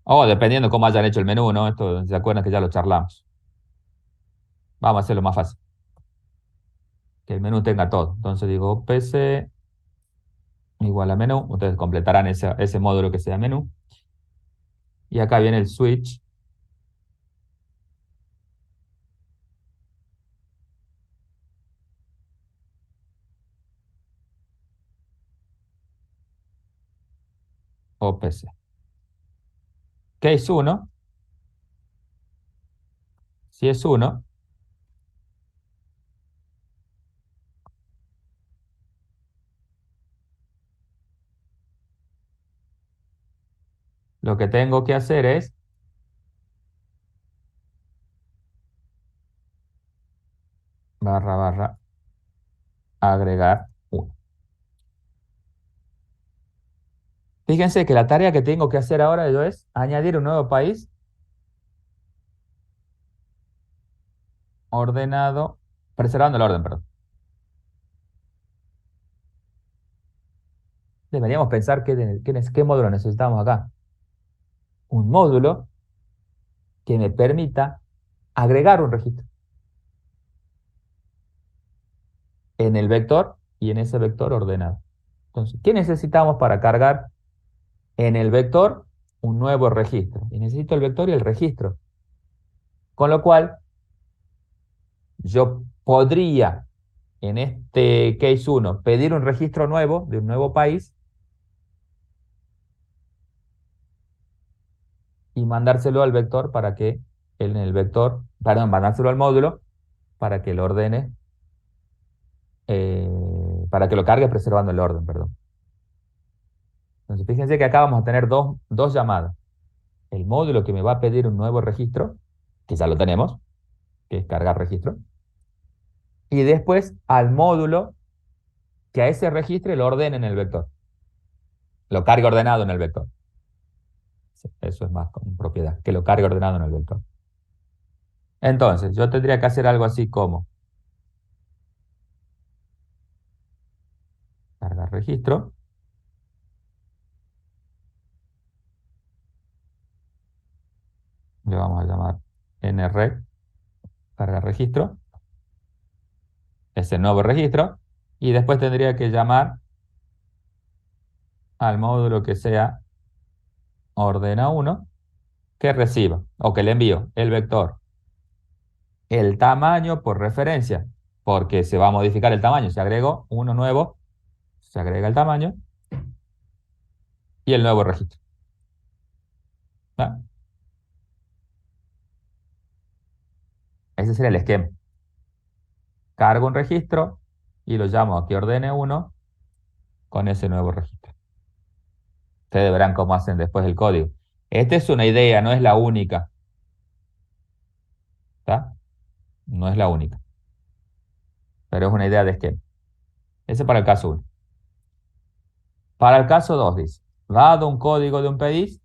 O dependiendo cómo hayan hecho el menú, ¿no? Esto, ¿se acuerdan que ya lo charlamos? Vamos a hacerlo más fácil. Que el menú tenga todo. Entonces digo PC igual a menú. Ustedes completarán ese módulo que sea menú. Y acá viene el switch o PC. Case 1, si es 1, lo que tengo que hacer es barra barra agregar 1. Fíjense que la tarea que tengo que hacer ahora yo es añadir un nuevo país ordenado, preservando el orden, perdón. Deberíamos pensar qué módulo necesitamos acá. Un módulo que me permita agregar un registro en el vector y en ese vector ordenado. Entonces, ¿qué necesitamos para cargar en el vector un nuevo registro? Y necesito el vector y el registro. Con lo cual, yo podría, en este case 1, pedir un registro nuevo de un nuevo país y mandárselo al vector para que en el vector, perdón, mandárselo al módulo para que lo ordene, para que lo cargue preservando el orden, perdón. Entonces, fíjense que acá vamos a tener dos llamadas. El módulo que me va a pedir un nuevo registro, que ya lo tenemos, que es cargar registro, y después al módulo que a ese registro lo ordene en el vector, lo cargue ordenado en el vector. Sí, eso es más con propiedad, que lo cargue ordenado en el vector. Entonces, yo tendría que hacer algo así como cargar registro, Le vamos a llamar nrec para el registro, ese nuevo registro, y después tendría que llamar al módulo que sea ordena1 que reciba o que le envío el vector, el tamaño por referencia, porque se va a modificar el tamaño. Si agrego uno nuevo, se agrega el tamaño y el nuevo registro. ¿Va? Ese sería el esquema. Cargo un registro y lo llamo a que ordene1 con ese nuevo registro. Ustedes verán cómo hacen después el código. Esta es una idea, no es la única. ¿Está? No es la única, pero es una idea de esquema. Ese para el caso 1. Para el caso 2 dice, dado un código de un país,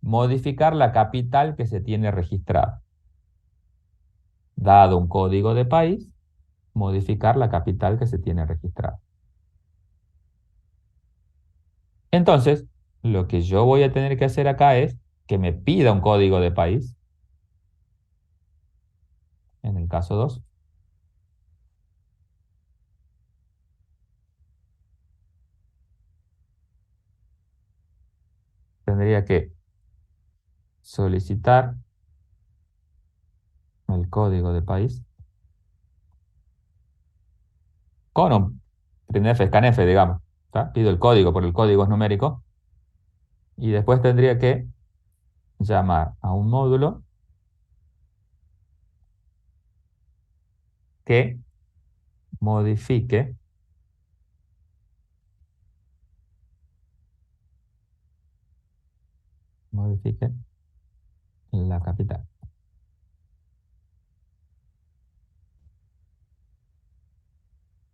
modificar la capital que se tiene registrada. Dado un código de país, modificar la capital que se tiene registrada. Entonces, lo que yo voy a tener que hacer acá es que me pida un código de país, en el caso 2. Tendría que solicitar el código de país con un printf, scanf, digamos. ¿Está? Pido el código, porque el código es numérico. Y después tendría que llamar a un módulo que modifique modifique la capital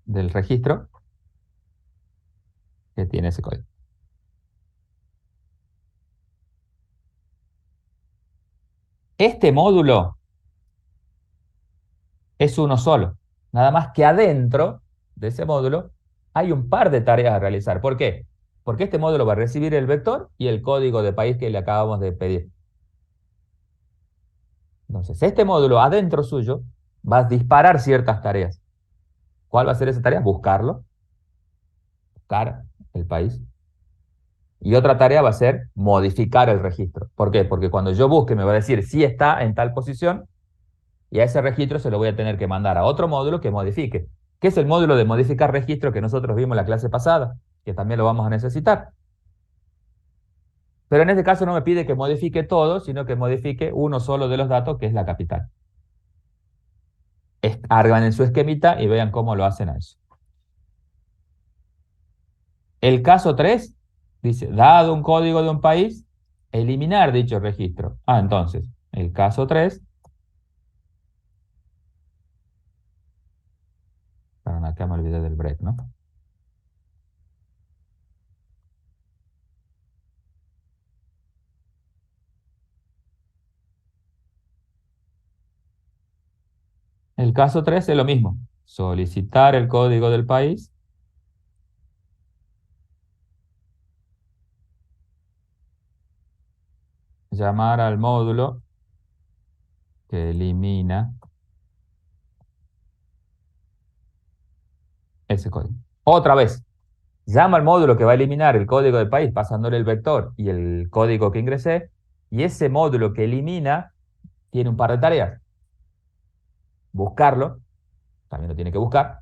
del registro que tiene ese código. Este módulo es uno solo. Nada más que adentro de ese módulo hay un par de tareas a realizar. ¿Por qué? Porque este módulo va a recibir el vector y el código de país que le acabamos de pedir. Entonces, este módulo adentro suyo va a disparar ciertas tareas. ¿Cuál va a ser esa tarea? Buscarlo, buscar el país. Y otra tarea va a ser modificar el registro. ¿Por qué? Porque cuando yo busque me va a decir si está en tal posición y a ese registro se lo voy a tener que mandar a otro módulo que modifique. ¿Qué es el módulo de modificar registro que nosotros vimos en la clase pasada? Que también lo vamos a necesitar. Pero en este caso no me pide que modifique todo, sino que modifique uno solo de los datos, que es la capital. Hagan en su esquemita y vean cómo lo hacen a eso. El caso 3 dice, dado un código de un país, eliminar dicho registro. Entonces, el caso 3, perdón, acá me olvidé del break, ¿no? El caso 3 es lo mismo, solicitar el código del país, llamar al módulo que elimina ese código. Otra vez, llama al módulo que va a eliminar el código del país pasándole el vector y el código que ingresé, y ese módulo que elimina tiene un par de tareas. Buscarlo, también lo tiene que buscar.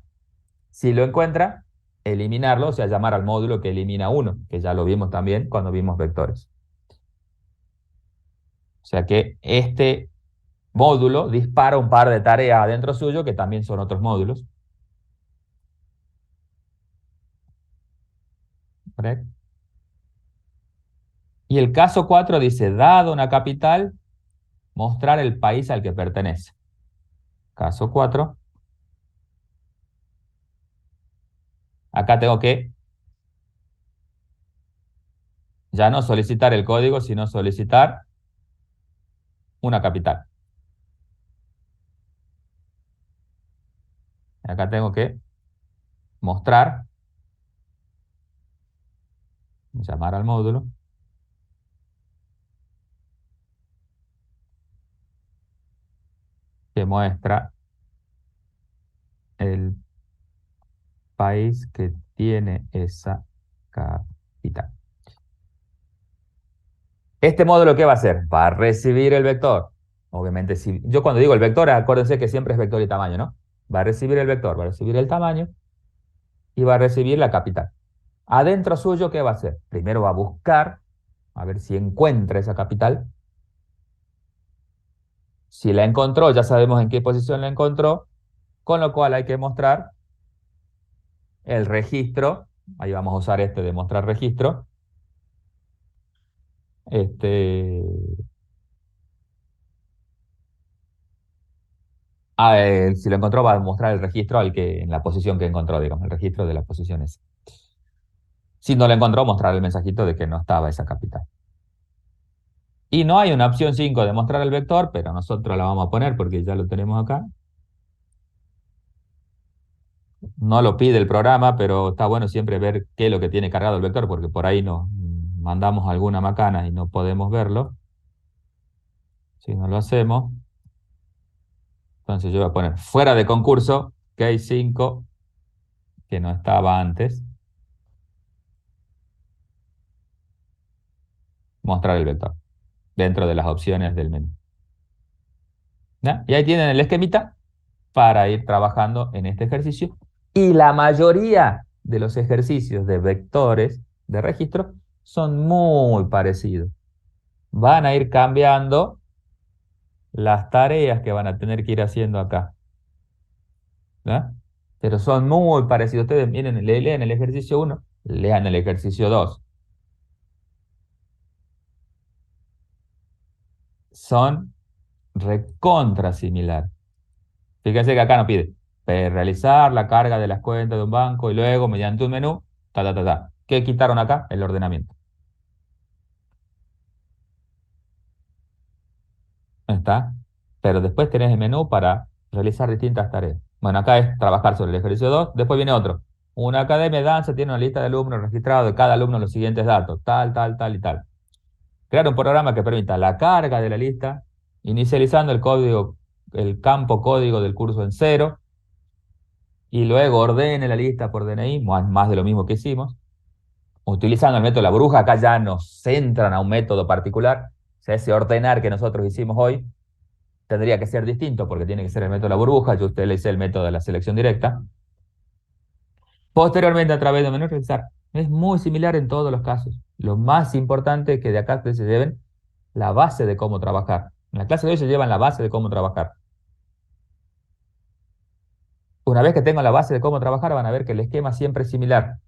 Si lo encuentra, eliminarlo, o sea, llamar al módulo que elimina uno, que ya lo vimos también cuando vimos vectores. O sea que este módulo dispara un par de tareas adentro suyo que también son otros módulos. ¿Correcto? Y el caso 4 dice, dado una capital, mostrar el país al que pertenece. Caso 4. Acá tengo que ya no solicitar el código, sino solicitar una capital. Acá tengo que mostrar, llamar al módulo, que muestra el país que tiene esa capital. Este módulo, ¿qué va a hacer? Va a recibir el vector. Obviamente, si yo cuando digo el vector, acuérdense que siempre es vector y tamaño, ¿no? Va a recibir el vector, va a recibir el tamaño y va a recibir la capital. Adentro suyo, ¿qué va a hacer? Primero va a buscar, a ver si encuentra esa capital. Si la encontró, ya sabemos en qué posición la encontró, con lo cual hay que mostrar el registro. Ahí vamos a usar este de mostrar registro. Este, si lo encontró, va a mostrar el registro al que, en la posición que encontró, digamos, el registro de las posiciones. Si no lo encontró, mostrar el mensajito de que no estaba esa capital. Y no hay una opción 5 de mostrar el vector, pero nosotros la vamos a poner porque ya lo tenemos acá. No lo pide el programa, pero está bueno siempre ver qué es lo que tiene cargado el vector, porque por ahí nos mandamos alguna macana y no podemos verlo. Si no lo hacemos, entonces yo voy a poner fuera de concurso, case 5, que no estaba antes, mostrar el vector dentro de las opciones del menú. ¿Ya? Y ahí tienen el esquemita para ir trabajando en este ejercicio. Y la mayoría de los ejercicios de vectores de registro son muy parecidos. Van a ir cambiando las tareas que van a tener que ir haciendo acá. ¿Ya? Pero son muy parecidos. Ustedes miren, leen el ejercicio 1, lean el ejercicio 2. Son recontra similares. Fíjense que acá nos pide realizar la carga de las cuentas de un banco y luego mediante un menú, ta, ta, ta, ta. ¿Qué quitaron acá? El ordenamiento. ¿Está? Pero después tenés el menú para realizar distintas tareas. Bueno, acá es trabajar sobre el ejercicio 2. Después viene otro. Una academia de danza tiene una lista de alumnos registrados de cada alumno los siguientes datos, tal, tal, tal y tal. Crear un programa que permita la carga de la lista, inicializando el código, el campo código del curso en cero, y luego ordene la lista por DNI, más de lo mismo que hicimos. Utilizando el método de la bruja, acá ya nos centran a un método particular. O sea, ese ordenar que nosotros hicimos hoy tendría que ser distinto porque tiene que ser el método de la burbuja. Yo a usted le hice el método de la selección directa. Posteriormente, a través de menú realizar. Es muy similar en todos los casos. Lo más importante es que de acá ustedes se lleven la base de cómo trabajar. En la clase de hoy se llevan la base de cómo trabajar. Una vez que tengan la base de cómo trabajar, van a ver que el esquema siempre es similar.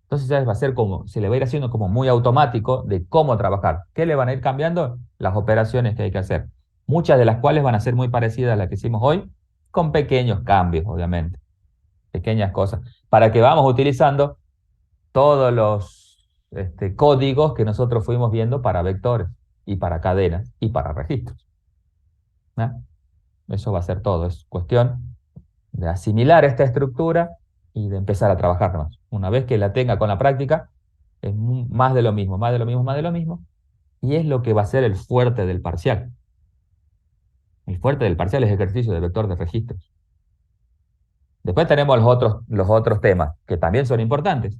Entonces ya va a ser como, se le va a ir haciendo como muy automático de cómo trabajar. ¿Qué le van a ir cambiando? Las operaciones que hay que hacer. Muchas de las cuales van a ser muy parecidas a las que hicimos hoy, con pequeños cambios, obviamente. Pequeñas cosas. Para que vamos utilizando todos los códigos que nosotros fuimos viendo para vectores y para cadenas y para registros. ¿No? Eso va a ser todo. Es cuestión de asimilar esta estructura y de empezar a trabajar más. Una vez que la tenga con la práctica, es más de lo mismo, más de lo mismo, más de lo mismo. Y es lo que va a ser el fuerte del parcial. El fuerte del parcial es ejercicio de vector de registros. Después tenemos los otros temas, que también son importantes.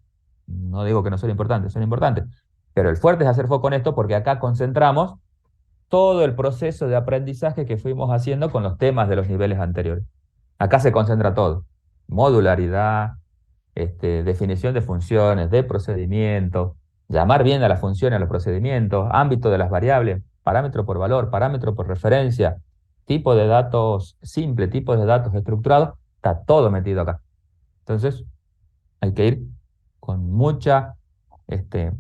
No digo que no son importantes, son importantes. Pero el fuerte es hacer foco en esto porque acá concentramos todo el proceso de aprendizaje que fuimos haciendo con los temas de los niveles anteriores. Acá se concentra todo. Modularidad, definición de funciones, de procedimientos, llamar bien a las funciones, a los procedimientos, ámbito de las variables, parámetro por valor, parámetro por referencia, tipo de datos simple, tipo de datos estructurados, está todo metido acá. Entonces, hay que ir con este,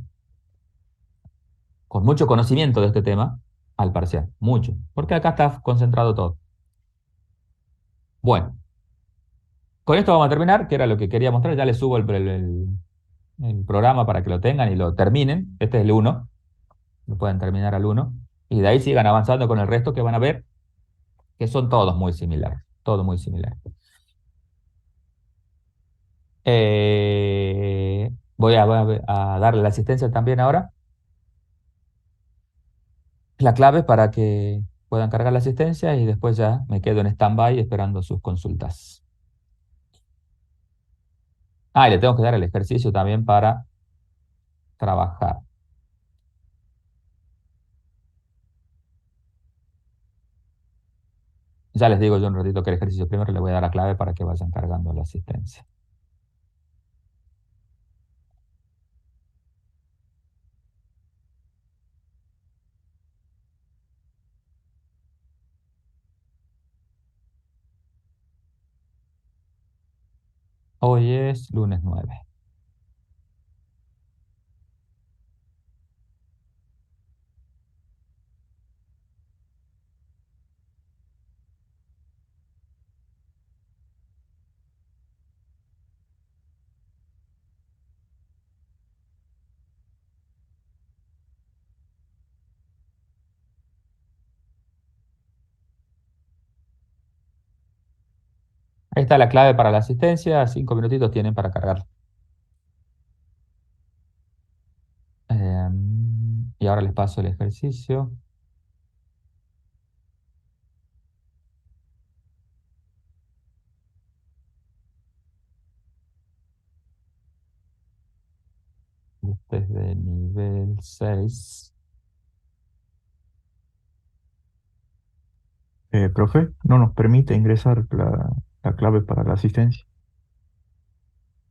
con mucho conocimiento de este tema al parcial, mucho, porque acá está concentrado todo. Bueno, con esto vamos a terminar, que era lo que quería mostrar. Ya les subo el programa para que lo tengan y lo terminen. Este es el 1, lo pueden terminar al 1. Y de ahí sigan avanzando con el resto que van a ver que son todos muy similares. Todos muy similares. Voy a darle la asistencia también ahora. La clave para que puedan cargar la asistencia y después ya me quedo en stand-by esperando sus consultas. Ah, y le tengo que dar el ejercicio también para trabajar. Ya les digo yo un ratito que el ejercicio primero le voy a dar la clave para que vayan cargando la asistencia. Hoy es lunes 9. Ahí está la clave para la asistencia. 5 minutitos tienen para cargar. Y ahora les paso el ejercicio. Este es de nivel 6. Profe, no nos permite ingresar la clave para la asistencia.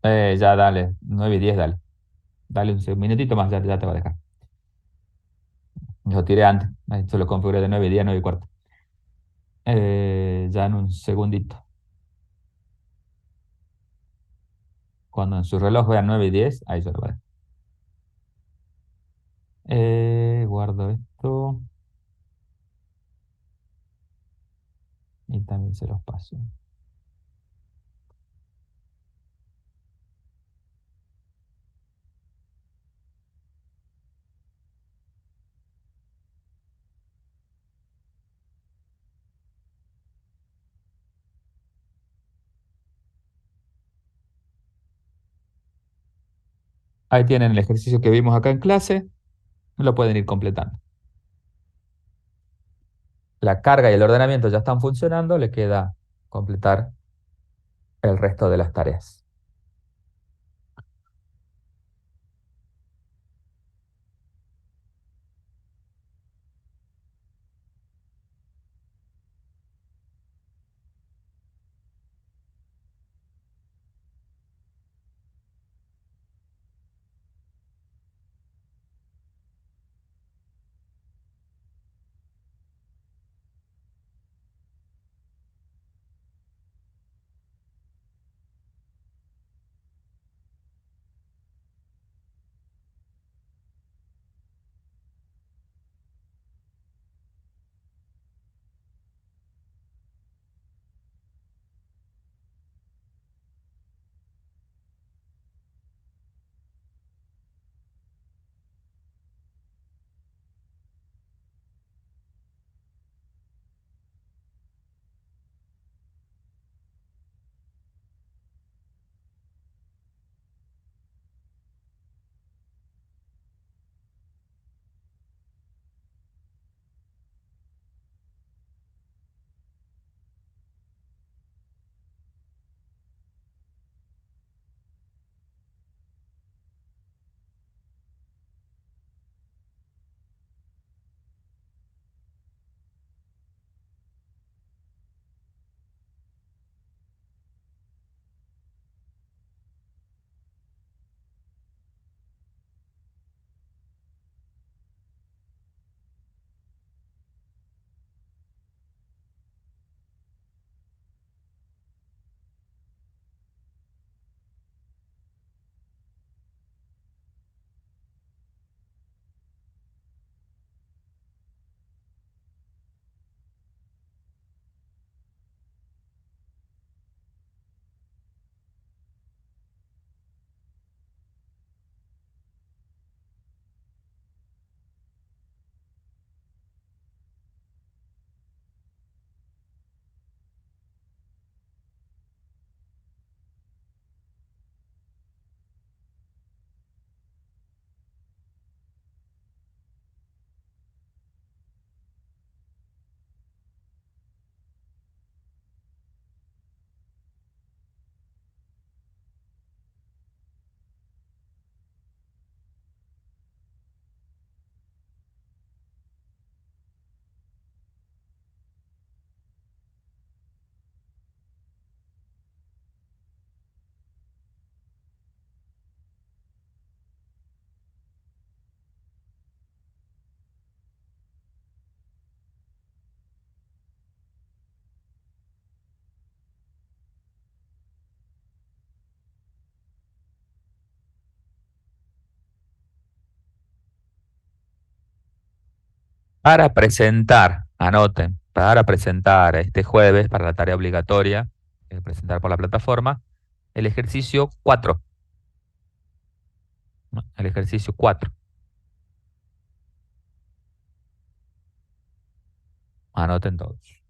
Ya dale, 9:10, dale. Dale minutito más, ya te va a dejar. Yo tiré antes. Ahí se lo configuré de 9:10 a 9:15. Ya en un segundito. Cuando en su reloj vean 9:10, ahí se lo va a dejar. Guardo esto y también se los paso. Ahí tienen el ejercicio que vimos acá en clase. Lo pueden ir completando. La carga y el ordenamiento ya están funcionando. Le queda completar el resto de las tareas. Para presentar, anoten, para presentar este jueves, para la tarea obligatoria, presentar por la plataforma, el ejercicio 4, ¿no? El ejercicio 4, anoten todos.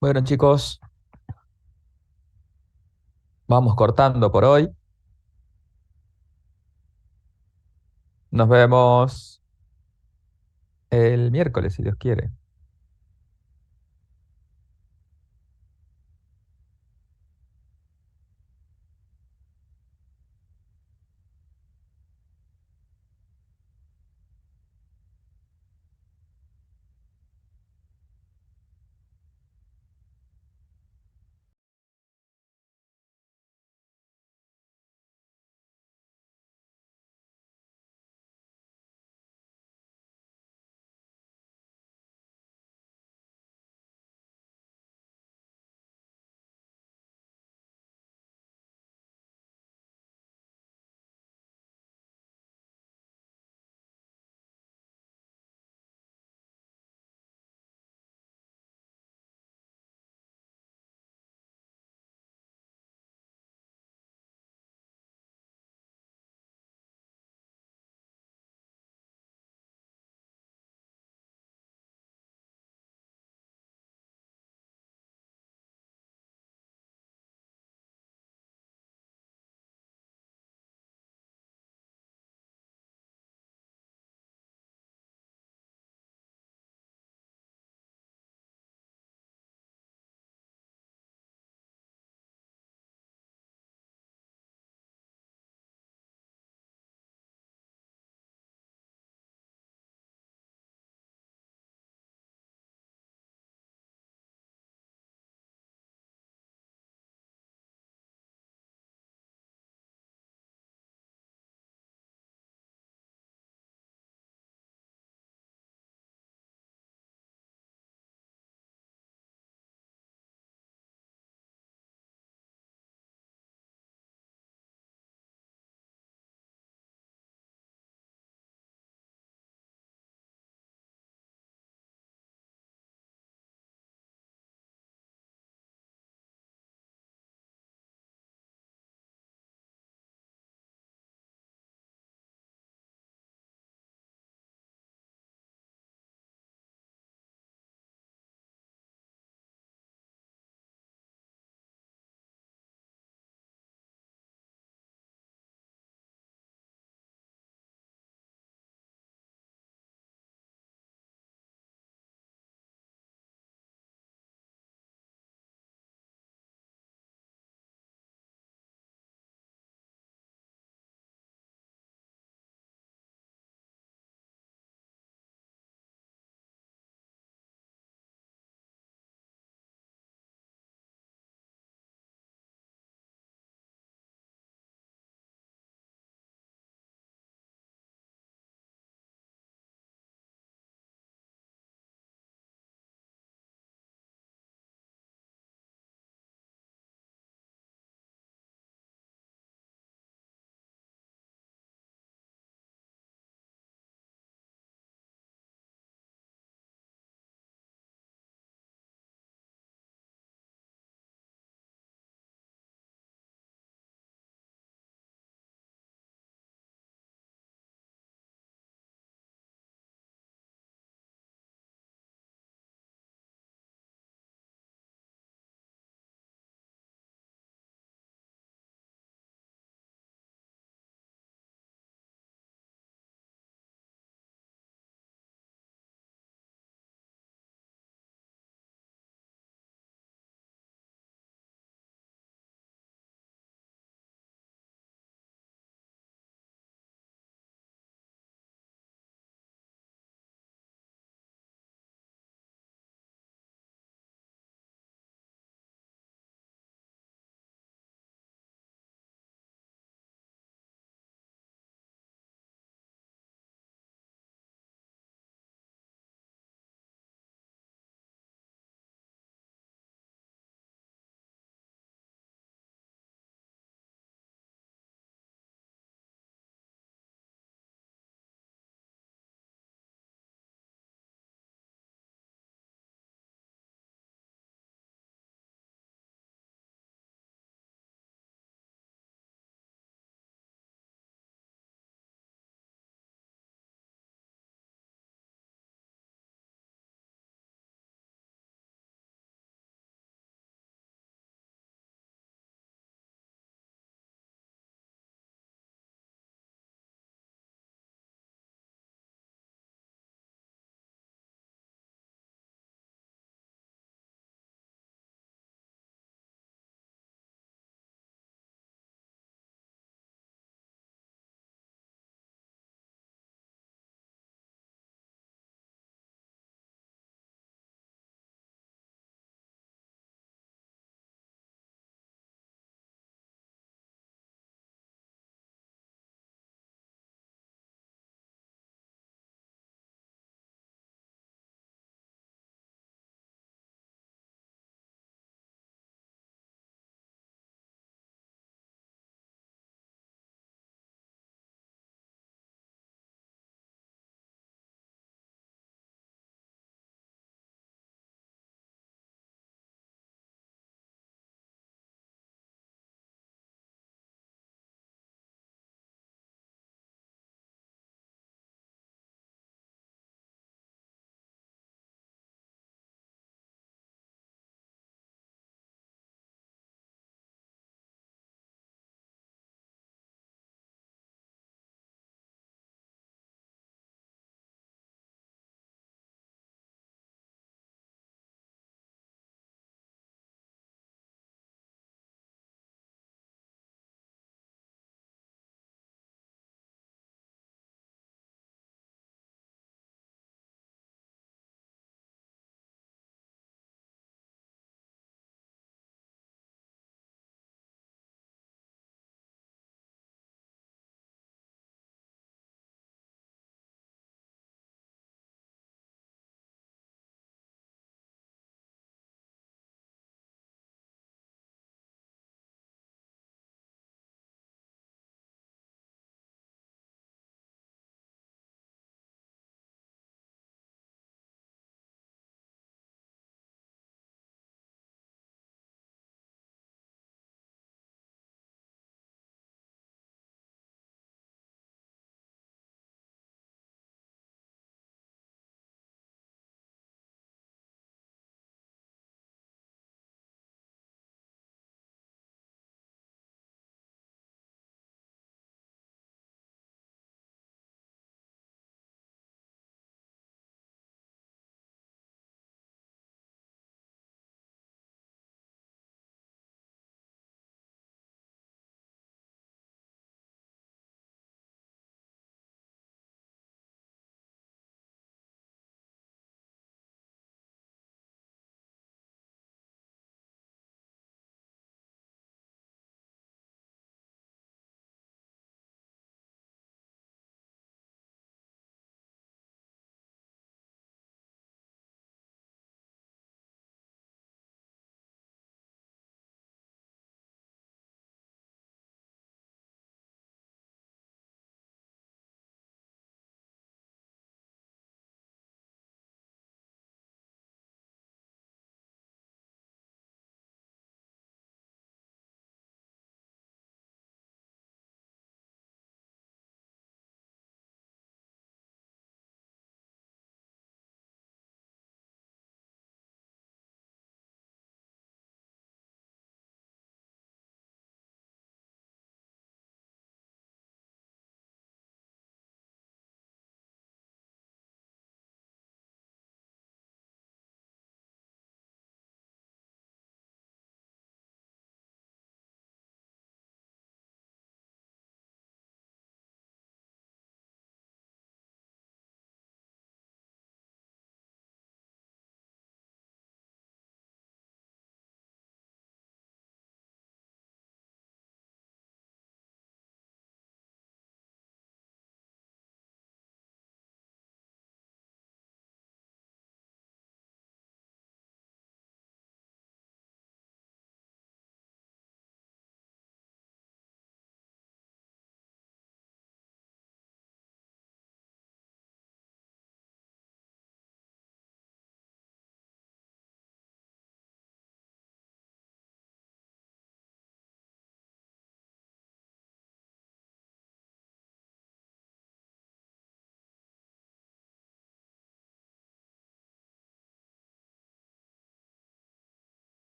Bueno, chicos, vamos cortando por hoy. Nos vemos el miércoles, si Dios quiere.